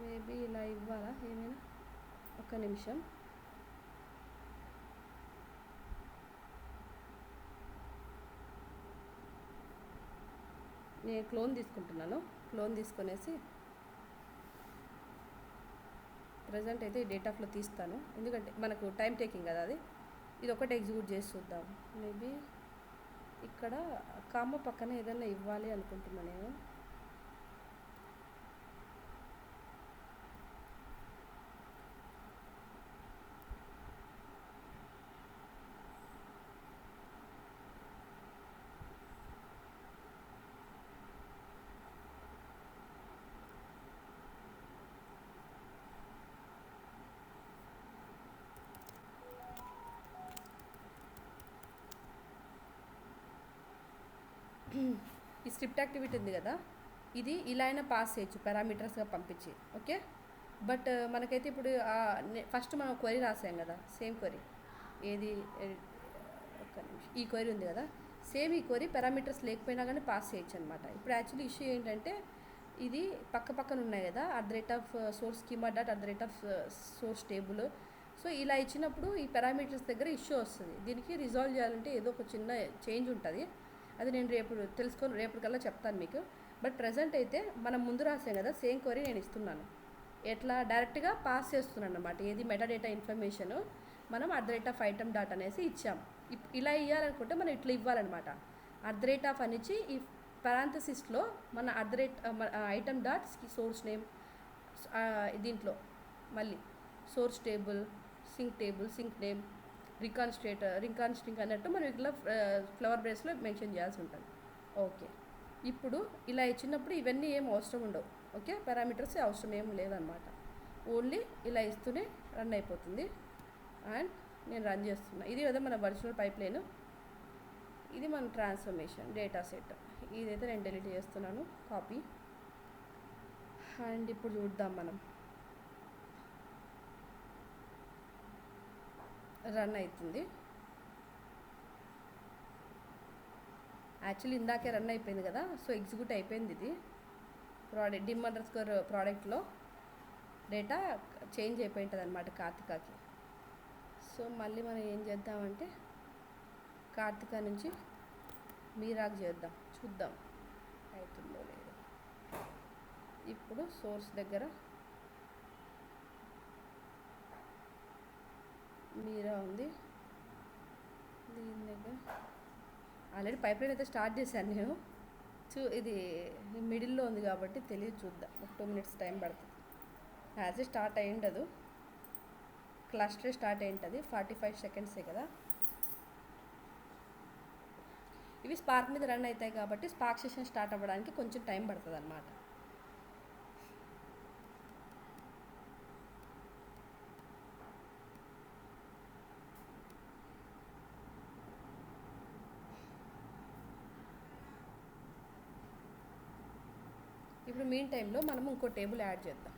మేబీ ఇలా ఇవ్వాలా ఏమైనా? ఒక్క నిమిషం. నేను క్లోన్ తీసుకుంటున్నాను. క్లోన్ తీసుకొనేసి ప్రజెంట్ అయితే డేటా ఫ్లో తీస్తాను, ఎందుకంటే మనకు టైం టేకింగ్ కదా అది. ఇది ఒకటి ఎగ్జిక్యూట్ చేసి చూద్దాం. మేబీ ఇక్కడ కామ పక్కన ఏదైనా ఇవ్వాలి అనుకుంటున్నాను నేను. ఈ స్క్రిప్ట్ యాక్టివిటీ ఉంది కదా, ఇది ఇలా అయినా పాస్ చేయొచ్చు పారామీటర్స్గా పంపించి. ఓకే, బట్ మనకైతే ఇప్పుడు ఫస్ట్ మనం క్వరీ రాసాం కదా, సేమ్ క్వరీ. ఏది ఒక్క నిమిషం, ఈ క్వరీ ఉంది కదా, సేమ్ ఈ క్వరీ పారామీటర్స్ లేకపోయినా కానీ పాస్ చేయొచ్చు అనమాట. ఇప్పుడు యాక్చువల్లీ ఇష్యూ ఏంటంటే ఇది పక్కన ఉన్నాయి కదా, @source schema dot @source table. So ఇలా ఇచ్చినప్పుడు ఈ పారామీటర్స్ దగ్గర ఇష్యూ వస్తుంది. దీనికి రిజాల్వ్ చేయాలంటే ఏదో ఒక చిన్న చేంజ్ ఉంటుంది. అది నేను రేపటికల్లా చెప్తాను మీకు. బట్ ప్రజెంట్ అయితే మనం ముందు రాసాం కదా సేమ్ క్వరీ నేను ఇస్తున్నాను. ఎట్లా డైరెక్ట్గా పాస్ చేస్తున్నాను అన్నమాట. ఏది మెటాడేటా ఇన్ఫర్మేషన్ మనం @item డాట్ అనేసి ఇచ్చాం. ఇలా ఇవ్వాలనుకుంటే మనం ఇట్లా ఇవ్వాలన్నమాట. @ అనిచ్చి ఈ పారాంథసిస్లో మన item డాట్ సోర్స్ నేమ్, దీంట్లో మళ్ళీ సోర్స్ టేబుల్, సింక్ నేమ్, రికాన్స్ట్రింగ్ అన్నట్టు మనం ఇట్లా ఫ్లవర్ బ్రేస్లో మెన్షన్ చేయాల్సి ఉంటుంది. ఓకే, ఇప్పుడు ఇలా ఇచ్చినప్పుడు ఇవన్నీ ఏం అవసరం ఉండవు. ఓకే, పారామీటర్స్ అవసరం ఏం లేదనమాట. ఓన్లీ ఇలా ఇస్తూనే రన్ అయిపోతుంది. అండ్ నేను రన్ చేస్తున్నా. ఇది కదా మన వర్చువల్ పైప్ లైన్. ఇది మన ట్రాన్స్ఫర్మేషన్ డేటా సెట్. ఇదైతే నేను డిలీట్ చేస్తున్నాను, కాపీ. అండ్ ఇప్పుడు చూద్దాం మనం. రన్ అవుతుంది. యాక్చువల్లీ ఇందాకే రన్ అయిపోయింది కదా, సో ఎగ్జిక్యూట్ అయిపోయింది. ఇది dim__ ప్రోడక్ట్లో డేటా చేంజ్ అయిపోయి ఉంటుంది అనమాట కార్తికాకి. సో మళ్ళీ మనం ఏం చేద్దామంటే కార్తిక నుంచి మీరాకి చేద్దాం, చూద్దాం అవుతుందో లేదో. ఇప్పుడు సోర్స్ దగ్గర మీరా ఉంది, దీని దగ్గర ఆల్రెడీ పైప్ లైన్ అయితే స్టార్ట్ చేశాను నేను. ఇది మిడిల్లో ఉంది కాబట్టి తెలియదు, చూద్దాం. ఒక 2 minutes టైం పడుతుంది. యాజ్ స్టార్ట్ అయి ఉండదు, క్లస్టర్ స్టార్ట్ అయి ఉంటుంది. 45 seconds కదా. ఇవి స్పార్క్ మీద రన్ అవుతాయి కాబట్టి స్పార్క్ సెషన్ స్టార్ట్ అవ్వడానికి కొంచెం టైం పడుతుంది అన్నమాట. ఇప్పుడు మీన్ టైంలో మనం ఇంకో టేబుల్ యాడ్ చేద్దాం,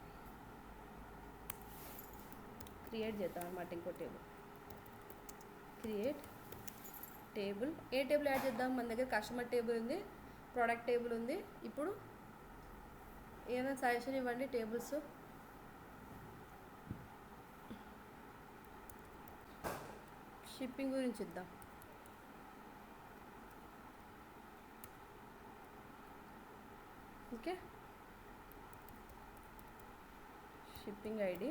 క్రియేట్ చేద్దాం అనమాట. ఇంకో టేబుల్ క్రియేట్ టేబుల్. ఏ టేబుల్ యాడ్ చేద్దాం? మన దగ్గర కస్టమర్ టేబుల్ ఉంది, ప్రోడక్ట్ టేబుల్ ఉంది. ఇప్పుడు ఏమైనా సజెషన్ ఇవ్వండి టేబుల్స్. షిప్పింగ్ గురించి ఇద్దాం. ఓకే, షిప్పింగ్ ఐడి,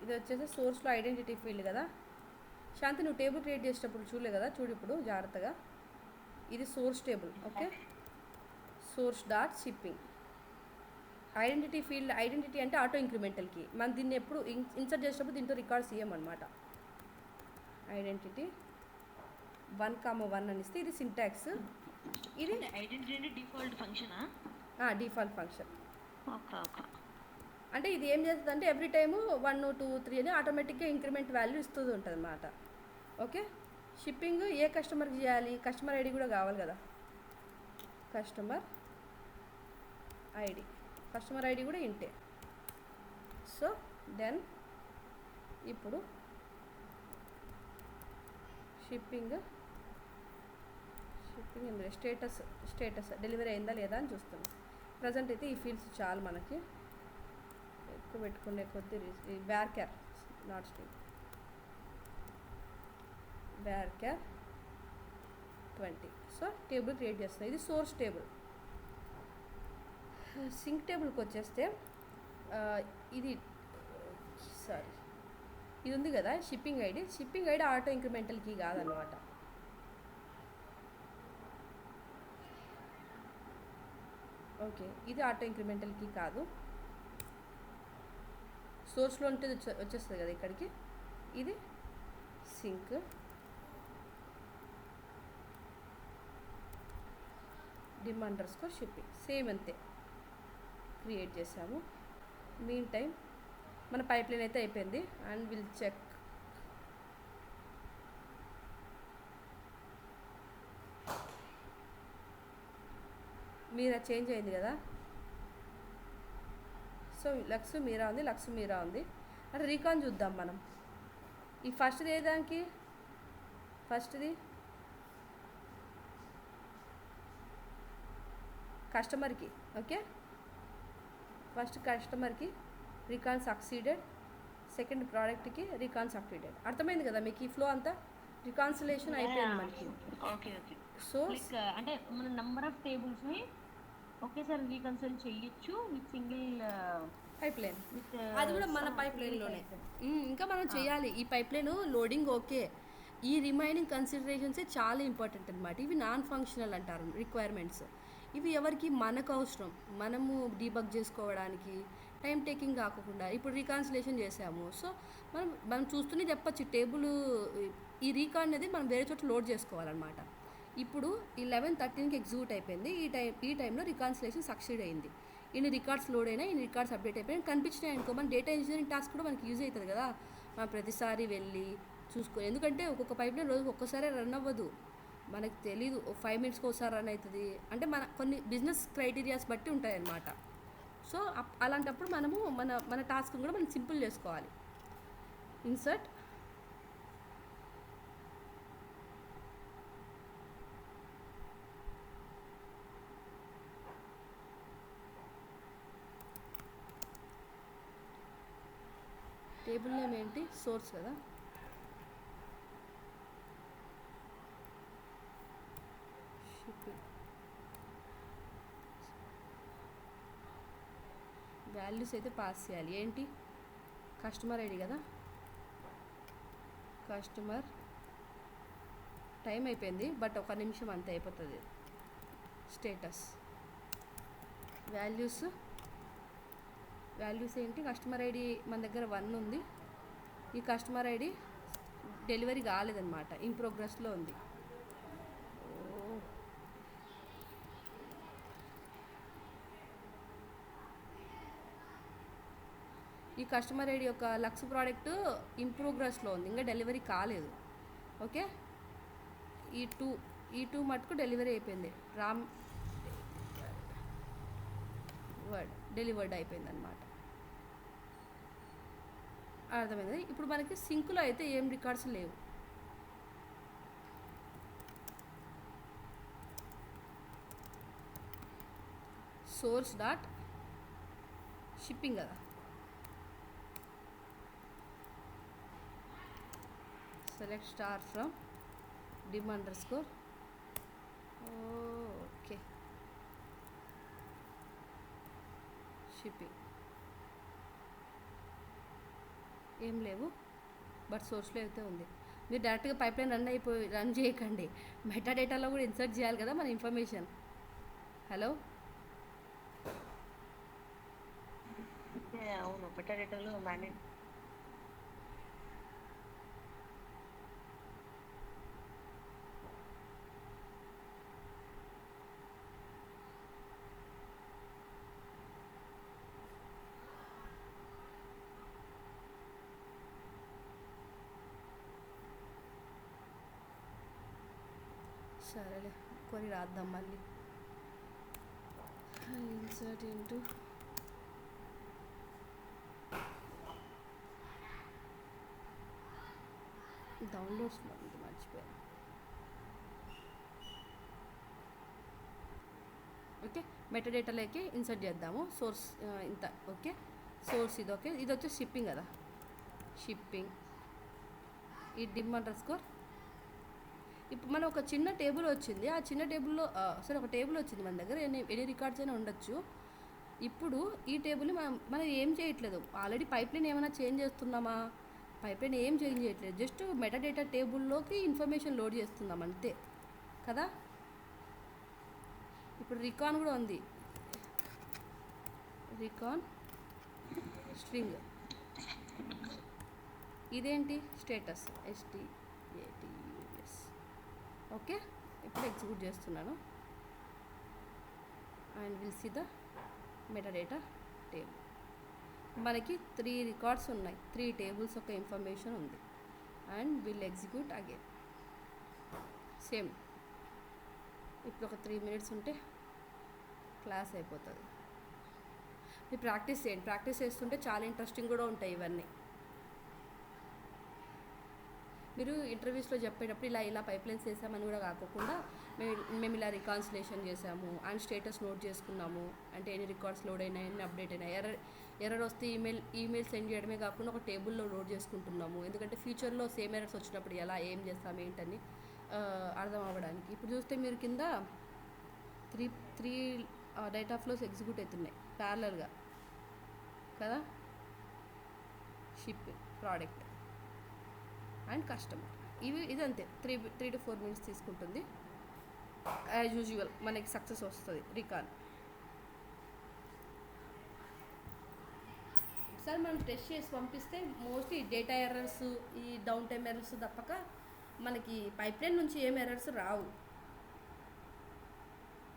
ఇది వచ్చేసి సోర్స్లో ఐడెంటిటీ ఫీల్డ్ కదా. శాంతి, నువ్వు టేబుల్ క్రియేట్ చేసేటప్పుడు చూడలే కదా, చూడు ఇప్పుడు జాగ్రత్తగా. ఇది source table. Okay, source dot shipping. Identity field, identity అంటే ఆటో ఇంక్రిమెంటల్కి. మనం దీన్ని ఎప్పుడు ఇన్సర్ట్ చేసేటప్పుడు దీంతో రికార్డ్స్ ఇవ్వమన్నమాట. ఐడెంటిటీ 1,1 అని ఇస్తే ఇది సింటాక్స్. ఇది ఐడెంటిటీ డిఫాల్ట్ ఫంక్షనా? Default function. Okay okay. అంటే ఇది ఏం చేస్తుంది అంటే ఎవ్రీ టైము 1, 2, 3 అని ఆటోమేటిక్గా ఇంక్రిమెంట్ వాల్యూ ఇస్తూ ఉంటుంది అన్నమాట. ఓకే, షిప్పింగ్ ఏ కస్టమర్కి చేయాలి? కస్టమర్ ఐడి కూడా కావాలి కదా. కస్టమర్ ఐడి, కస్టమర్ ఐడి కూడా ఇంటే. సో దెన్ ఇప్పుడు షిప్పింగ్ ఇందులో స్టేటస్ డెలివరీ అయిందా లేదా అని చూస్తున్నాం. ప్రజెంట్ అయితే ఈ ఫీల్డ్స్ చాలు మనకి. ఎక్కువ పెట్టుకునే కొద్ది వ్యార్క్యార్ not string, వ్యార్క్యార్ 20. So table create చేస్తాం. ఇది సోర్స్ టేబుల్. సింక్ టేబుల్కి వచ్చేస్తే ఇది ఉంది కదా shipping ID. Shipping ID auto incremental key కాదనమాట. ఓకే, ఇది ఆటో ఇంక్రిమెంటల్ కీ కాదు. సోర్స్లో ఉంటే వచ్చేస్తుంది కదా ఇక్కడికి. ఇది సింక్, dim__ షిప్పింగ్. సేమ్ అంతే క్రియేట్ చేసాము. మీన్ టైం మన పైప్లైన్ అయితే అయిపోయింది. And will check. మీరా చేంజ్ అయింది కదా. సో లక్స్ మీరా ఉంది. అంటే రీకాన్ చూద్దాం మనం. ఈ ఫస్ట్ది ఏదానికి? ఫస్ట్ది కస్టమర్కి. ఓకే, ఫస్ట్ కస్టమర్కి రీకాన్ సక్సీడెడ్, సెకండ్ ప్రోడక్ట్కి రీకాన్ సక్సీడెడ్. అర్థమైంది కదా మీకు? ఈ ఫ్లో అంతా రికాన్సిలేషన్ అయిపోయింది మనకి. Okay okay. సో అంటే మన నంబర్ ఆఫ్ టేబుల్స్ని ఒకేసారి రీకన్సిల్ చేయొచ్చు విత్ సింగిల్ పైప్లైన్. అది కూడా మన పైప్లైన్లోనే. ఇంకా మనం చేయాలి ఈ పైప్లైన్ లోడింగ్. ఓకే, ఈ రిమైనింగ్ కన్సిడరేషన్సే చాలా ఇంపార్టెంట్ అనమాట. ఇవి నాన్ ఫంక్షనల్ అంటారు రిక్వైర్మెంట్స్. ఇవి ఎవరికి? మనకు అవసరం, మనము డీబగ్ చేసుకోవడానికి, టైం టేకింగ్ కాకుండా. ఇప్పుడు రీకాన్సిలేషన్ చేసాము. సో మనం చూస్తూనే చెప్పచ్చు టేబుల్. ఈ రీకాన్ అనేది మనం వేరే చోట లోడ్ చేసుకోవాలన్నమాట. ఇప్పుడు 11:13కి ఎగ్జిక్యూట్ అయిపోయింది. ఈ టైంలో రికాన్సిలేషన్ సక్సీడ్ అయింది. ఇన్ని రికార్డ్స్ లోడ్ అయినా, ఇన్ని రికార్డ్స్ అప్డేట్ అయిపోయినా కనిపించినాయి అనుకో, మన డేటా ఇంజనీరింగ్ టాస్క్ కూడా మనకి యూజ్ అవుతుంది కదా. మనం ప్రతిసారి వెళ్ళి చూసుకో. ఎందుకంటే ఒక్కొక్క పైప్లైన్ రోజుకి ఒక్కసారి రన్ అవ్వదు. మనకు తెలీదు 5 మినిట్స్కి ఒకసారి రన్ అవుతుంది. అంటే మన కొన్ని బిజినెస్ క్రైటీరియాస్ బట్టి ఉంటాయన్నమాట. సో అలాంటప్పుడు మనము మన టాస్క్ కూడా మనం సింపుల్ చేసుకోవాలి. ఇన్సర్ట్ టేబుల్ నేమ్ ఏంటి? సోర్స్ కదా. షిప్పింగ్ వాల్యూస్ అయితే పాస్ చేయాలి. ఏంటి? కస్టమర్ ఐడి కదా. కస్టమర్ టైం అయిపోయింది, బట్ 1 నిమిషం అంతే అయిపోతుంది. స్టేటస్ వాల్యూస్ ఏంటి? కస్టమర్ ఐడి మన దగ్గర 1 ఉంది. ఈ కస్టమర్ ఐడి డెలివరీ కాలేదన్నమాట, ఇన్ ప్రోగ్రెస్లో ఉంది. ఈ కస్టమర్ ఐడి యొక్క లక్స్ ప్రోడక్ట్ ఇన్ ప్రోగ్రెస్లో ఉంది, ఇంకా డెలివరీ కాలేదు. ఓకే, ఈ ఈ 2 మటుకు డెలివరీ అయిపోయింది. రామ్ వర్డ్ డెలివర్డ్ అయిపోయింది అనమాట. అర్థమైంది. ఇప్పుడు మనకి సింక్లో అయితే ఏం రికార్డ్స్ లేవు. సోర్స్ డాట్ షిప్పింగ్ కదా, select star from dim_, okay, shipping ఏం లేవు, బట్ సోర్స్లో అయితే ఉంది. మీరు డైరెక్ట్గా పైప్లైన్ రన్ చేయకండి, మెటా డేటాలో కూడా ఇన్సర్ట్ చేయాలి కదా మన ఇన్ఫర్మేషన్. హలో, అవును, మెటాడేటాలో మ్యానేజ్. సరేలే, కొని రాద్దాం మళ్ళీ. ఇన్సర్ట్ ఇంటూ డౌన్లోడ్స్ మర్చిపోయాను. ఓకే, మెటాడేటాలోకి ఇన్సర్ట్ చేద్దాము. సోర్స్ ఇంత ఓకే, సోర్స్ ఇది ఓకే, ఇది వచ్చి షిప్పింగ్ కదా, షిప్పింగ్ ఈ dim_. ఇప్పుడు మనం ఒక చిన్న టేబుల్ వచ్చింది, ఆ చిన్న టేబుల్లో సరే ఒక టేబుల్ వచ్చింది మన దగ్గర, ఎన్ని రికార్డ్స్ అయినా ఉండొచ్చు. ఇప్పుడు ఈ టేబుల్ని మనం ఏం చేయట్లేదు, ఆల్రెడీ పైప్లైన్ ఏమైనా చేంజ్ చేస్తున్నామా? పైప్లైన్ ఏం చేంజ్ చేయట్లేదు, జస్ట్ మెటాడేటా టేబుల్లోకి ఇన్ఫర్మేషన్ లోడ్ చేస్తున్నాం అంతే కదా. ఇప్పుడు రికాన్ కూడా ఉంది, రికాన్ స్ట్రింగ్, ఇదేంటి స్టేటస్ STATUS. ఓకే, ఇప్పుడు ఎగ్జిక్యూట్ చేస్తున్నాను and will see the metadata table. మనకి 3 రికార్డ్స్ ఉన్నాయి, 3 టేబుల్స్ ఒక ఇన్ఫర్మేషన్ ఉంది. And will execute again same. ఇప్పుడు ఒక 3 minutes ఉంటే క్లాస్ అయిపోతుంది. మీరు ప్రాక్టీస్ చేయండి, ప్రాక్టీస్ చేస్తుంటే చాలా ఇంట్రెస్టింగ్ కూడా ఉంటాయి ఇవన్నీ. మీరు ఇంటర్వ్యూస్లో చెప్పేటప్పుడు ఇలా పైప్లైన్స్ చేసామని కూడా కాకుండా మేము ఇలా రికాన్సిలేషన్ చేసాము అండ్ స్టేటస్ నోట్ చేసుకున్నాము అంటే ఎన్ని రికార్డ్స్ లోడ్ అయినాయి, ఎన్ని అప్డేట్ అయినాయి, ఎర్రర్ వస్తే ఈమెయిల్ సెండ్ చేయడమే కాకుండా ఒక టేబుల్లో లోడ్ చేసుకుంటున్నాము. ఎందుకంటే ఫ్యూచర్లో సేమ్ ఎర్రర్స్ వచ్చినప్పుడు ఎలా ఏం చేస్తాం ఏంటని అర్థం అవ్వడానికి. ఇప్పుడు చూస్తే మీరు కింద త్రీ డేటా ఫ్లోస్ ఎగ్జిక్యూట్ అవుతున్నాయి ప్యారలల్గా కదా, షిప్పింగ్, ప్రోడక్ట్ అండ్ కస్టమర్. ఇదంతే 3 to 4 minutes తీసుకుంటుంది. యాజ్ యూజువల్ మనకి సక్సెస్ వస్తుంది రికాన్. సార్ మనం టెస్ట్ చేసి పంపిస్తే మోస్ట్లీ డేటా ఎర్రర్స్, ఈ డౌన్ టైమ్ ఎర్రర్స్ తప్పక మనకి పైప్లైన్ నుంచి ఏం ఎర్రర్స్ రావు.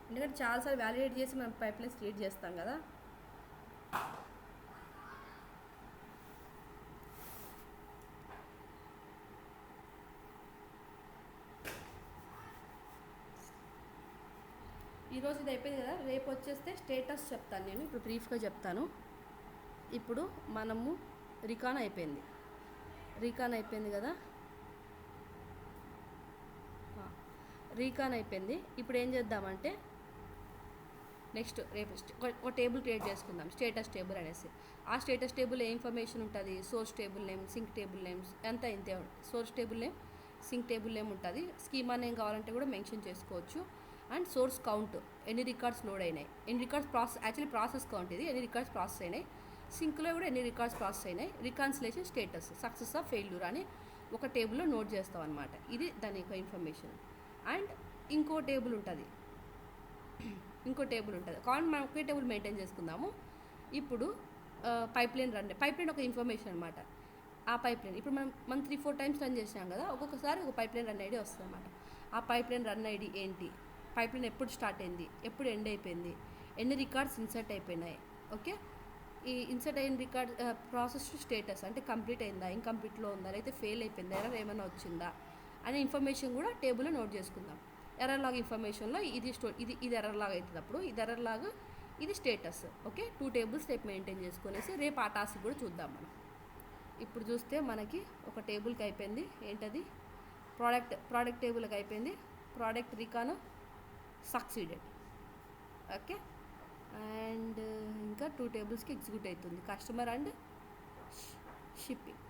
ఎందుకంటే చాలాసార్లు వ్యాలిడేట్ చేసి మనం పైప్లైన్స్ క్రియేట్ చేస్తాం కదా. ఈరోజు ఇది అయిపోయింది కదా, రేపు వచ్చేస్తే స్టేటస్ చెప్తాను నేను. ఇప్పుడు బ్రీఫ్గా చెప్తాను. ఇప్పుడు మనము రికాన్ అయిపోయింది కదా, రీకాన్ అయిపోయింది. ఇప్పుడు ఏం చేద్దామంటే నెక్స్ట్ రేపు ఒక టేబుల్ క్రియేట్ చేసుకుందాం, స్టేటస్ టేబుల్ అనేసి. ఆ స్టేటస్ టేబుల్ ఏ ఇన్ఫర్మేషన్ ఉంటుంది, source table name, sink table names అంతా ఇంతే. Source table name, sink table name ఉంటుంది, స్కీమా నేమ్ కావాలంటే కూడా మెన్షన్ చేసుకోవచ్చు. అండ్ సోర్స్ కౌంట్, ఎన్ని రికార్డ్స్ లోడ్ అయినాయి, ఎన్ని రికార్డ్స్ ప్రాసెస్ కౌంట్, ఇది ఎన్ని రికార్డ్స్ ప్రాసెస్ అయినాయి, సింక్లో కూడా ఎన్ని రికార్డ్స్ ప్రాసెస్ అయినాయి, reconciliation status, success of failure అని ఒక టేబుల్లో నోట్ చేస్తాం అనమాట. ఇది దాని యొక్క ఇన్ఫర్మేషన్. అండ్ ఇంకో టేబుల్ ఉంటుంది, కావాలి మనం ఒకే టేబుల్ మెయింటైన్ చేసుకుందాము. ఇప్పుడు పైప్లైన్ ఒక ఇన్ఫర్మేషన్ అనమాట. ఆ పైప్లైన్ ఇప్పుడు మనం 3-4 times రన్ చేసినాం కదా, ఒక్కొక్కసారి ఒక పైప్లైన్ రన్ ఐడి వస్తుంది అనమాట. ఆ పైప్లైన్ రన్ ఐడి ఏంటి, పైప్లైన్ ఎప్పుడు స్టార్ట్ అయింది, ఎప్పుడు ఎండ్ అయిపోయింది, ఎన్ని రికార్డ్స్ ఇన్సర్ట్ అయిపోయినాయి, ఓకే. ఈ ఇన్సర్ట్ అయిన రికార్డ్ ప్రాసెస్ స్టేటస్ అంటే కంప్లీట్ అయిందా, ఇన్కంప్లీట్లో ఉందా, లేకపోతే ఫెయిల్ అయిపోయిందా, ఎర్రర్ ఏమైనా వచ్చిందా అనే ఇన్ఫర్మేషన్ కూడా టేబుల్లో నోట్ చేసుకుందాం. ఎర్రర్ లాగ్ ఇన్ఫర్మేషన్లో ఇది ఎర్రర్ లాగ్ అవుతుంది. అప్పుడు ఇది ఎర్రర్ లాగ్, ఇది స్టేటస్. ఓకే, 2 టేబుల్స్ రేపు మెయింటైన్ చేసుకునేసి రేపు ఆ టాస్క్ కూడా చూద్దాం మనం. ఇప్పుడు చూస్తే మనకి ఒక టేబుల్కి అయిపోయింది. ఏంటది? ప్రోడక్ట్ టేబుల్కి అయిపోయింది. Product recon succeeded. Okay, and ఇంకా 2 టేబుల్స్కి ఎగ్జిక్యూట్ అవుతుంది, కస్టమర్ అండ్ షిప్పింగ్.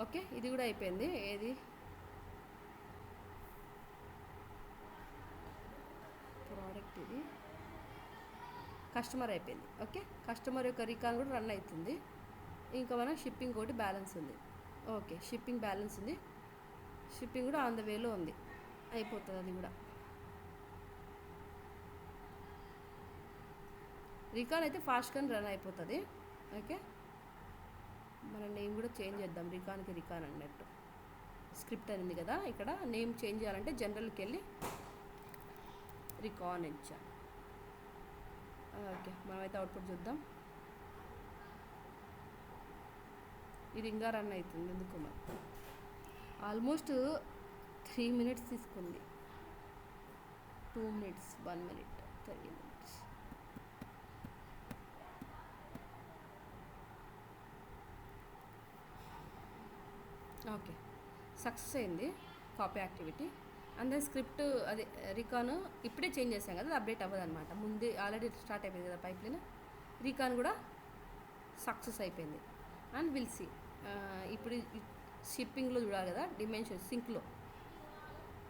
ఓకే, ఇది కూడా అయిపోయింది. ఏది? ప్రోడక్ట్, ఇది కస్టమర్ అయిపోయింది. ఓకే, కస్టమర్ యొక్క రికాన్ కూడా రన్ అవుతుంది. ఇంకా మనం షిప్పింగ్ ఒకటి బ్యాలెన్స్ ఉంది. ఓకే, షిప్పింగ్ బ్యాలెన్స్ ఉంది. షిప్పింగ్ కూడా ఆన్ ద వేలో ఉంది, అయిపోతుంది అది కూడా. రికాన్ అయితే ఫాస్ట్గా రన్ అయిపోతుంది. ఓకే, మన నేమ్ కూడా చేంజ్ చేద్దాం, రికాన్కి రికాన్ అన్నట్టు. స్క్రిప్ట్ అయింది కదా, ఇక్కడ నేమ్ చేంజ్ చేయాలంటే జనరల్కి వెళ్ళి రికాన్ ఇచ్చాం. ఓకే, మనమైతే అవుట్పుట్ చూద్దాం. ఇది ఇంకా రన్ అవుతుంది ఎందుకు మరి? ఆల్మోస్ట్ 3 minutes తీసుకుంది. 2 minutes, 1 minute, 3 minutes. Okay, success అయింది copy activity. And then script అది రికాన్ ఇప్పుడే చేంజ్ చేసాం కదా, అప్డేట్ అవ్వదు అనమాట. ముందే ఆల్రెడీ స్టార్ట్ అయిపోయింది కదా పైప్లైన్. రికాన్ కూడా సక్సెస్ అయిపోయింది. అండ్ విల్ సి ఇప్పుడు షిప్పింగ్లో చూడాలి కదా, డిమెన్షన్ సింక్లో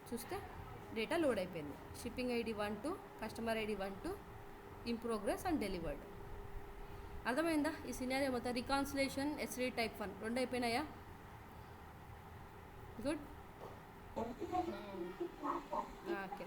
చూస్తే డేటా లోడ్ అయిపోయింది. Shipping ID 1 2, customer ID 1 2, in progress and delivered. అర్థమైందా ఈ సినారియో మొత్తం? రికాన్సిలేషన్, ఎస్డి టైప్ 1 2 అయిపోయినాయా? గుడ్. ఓకే.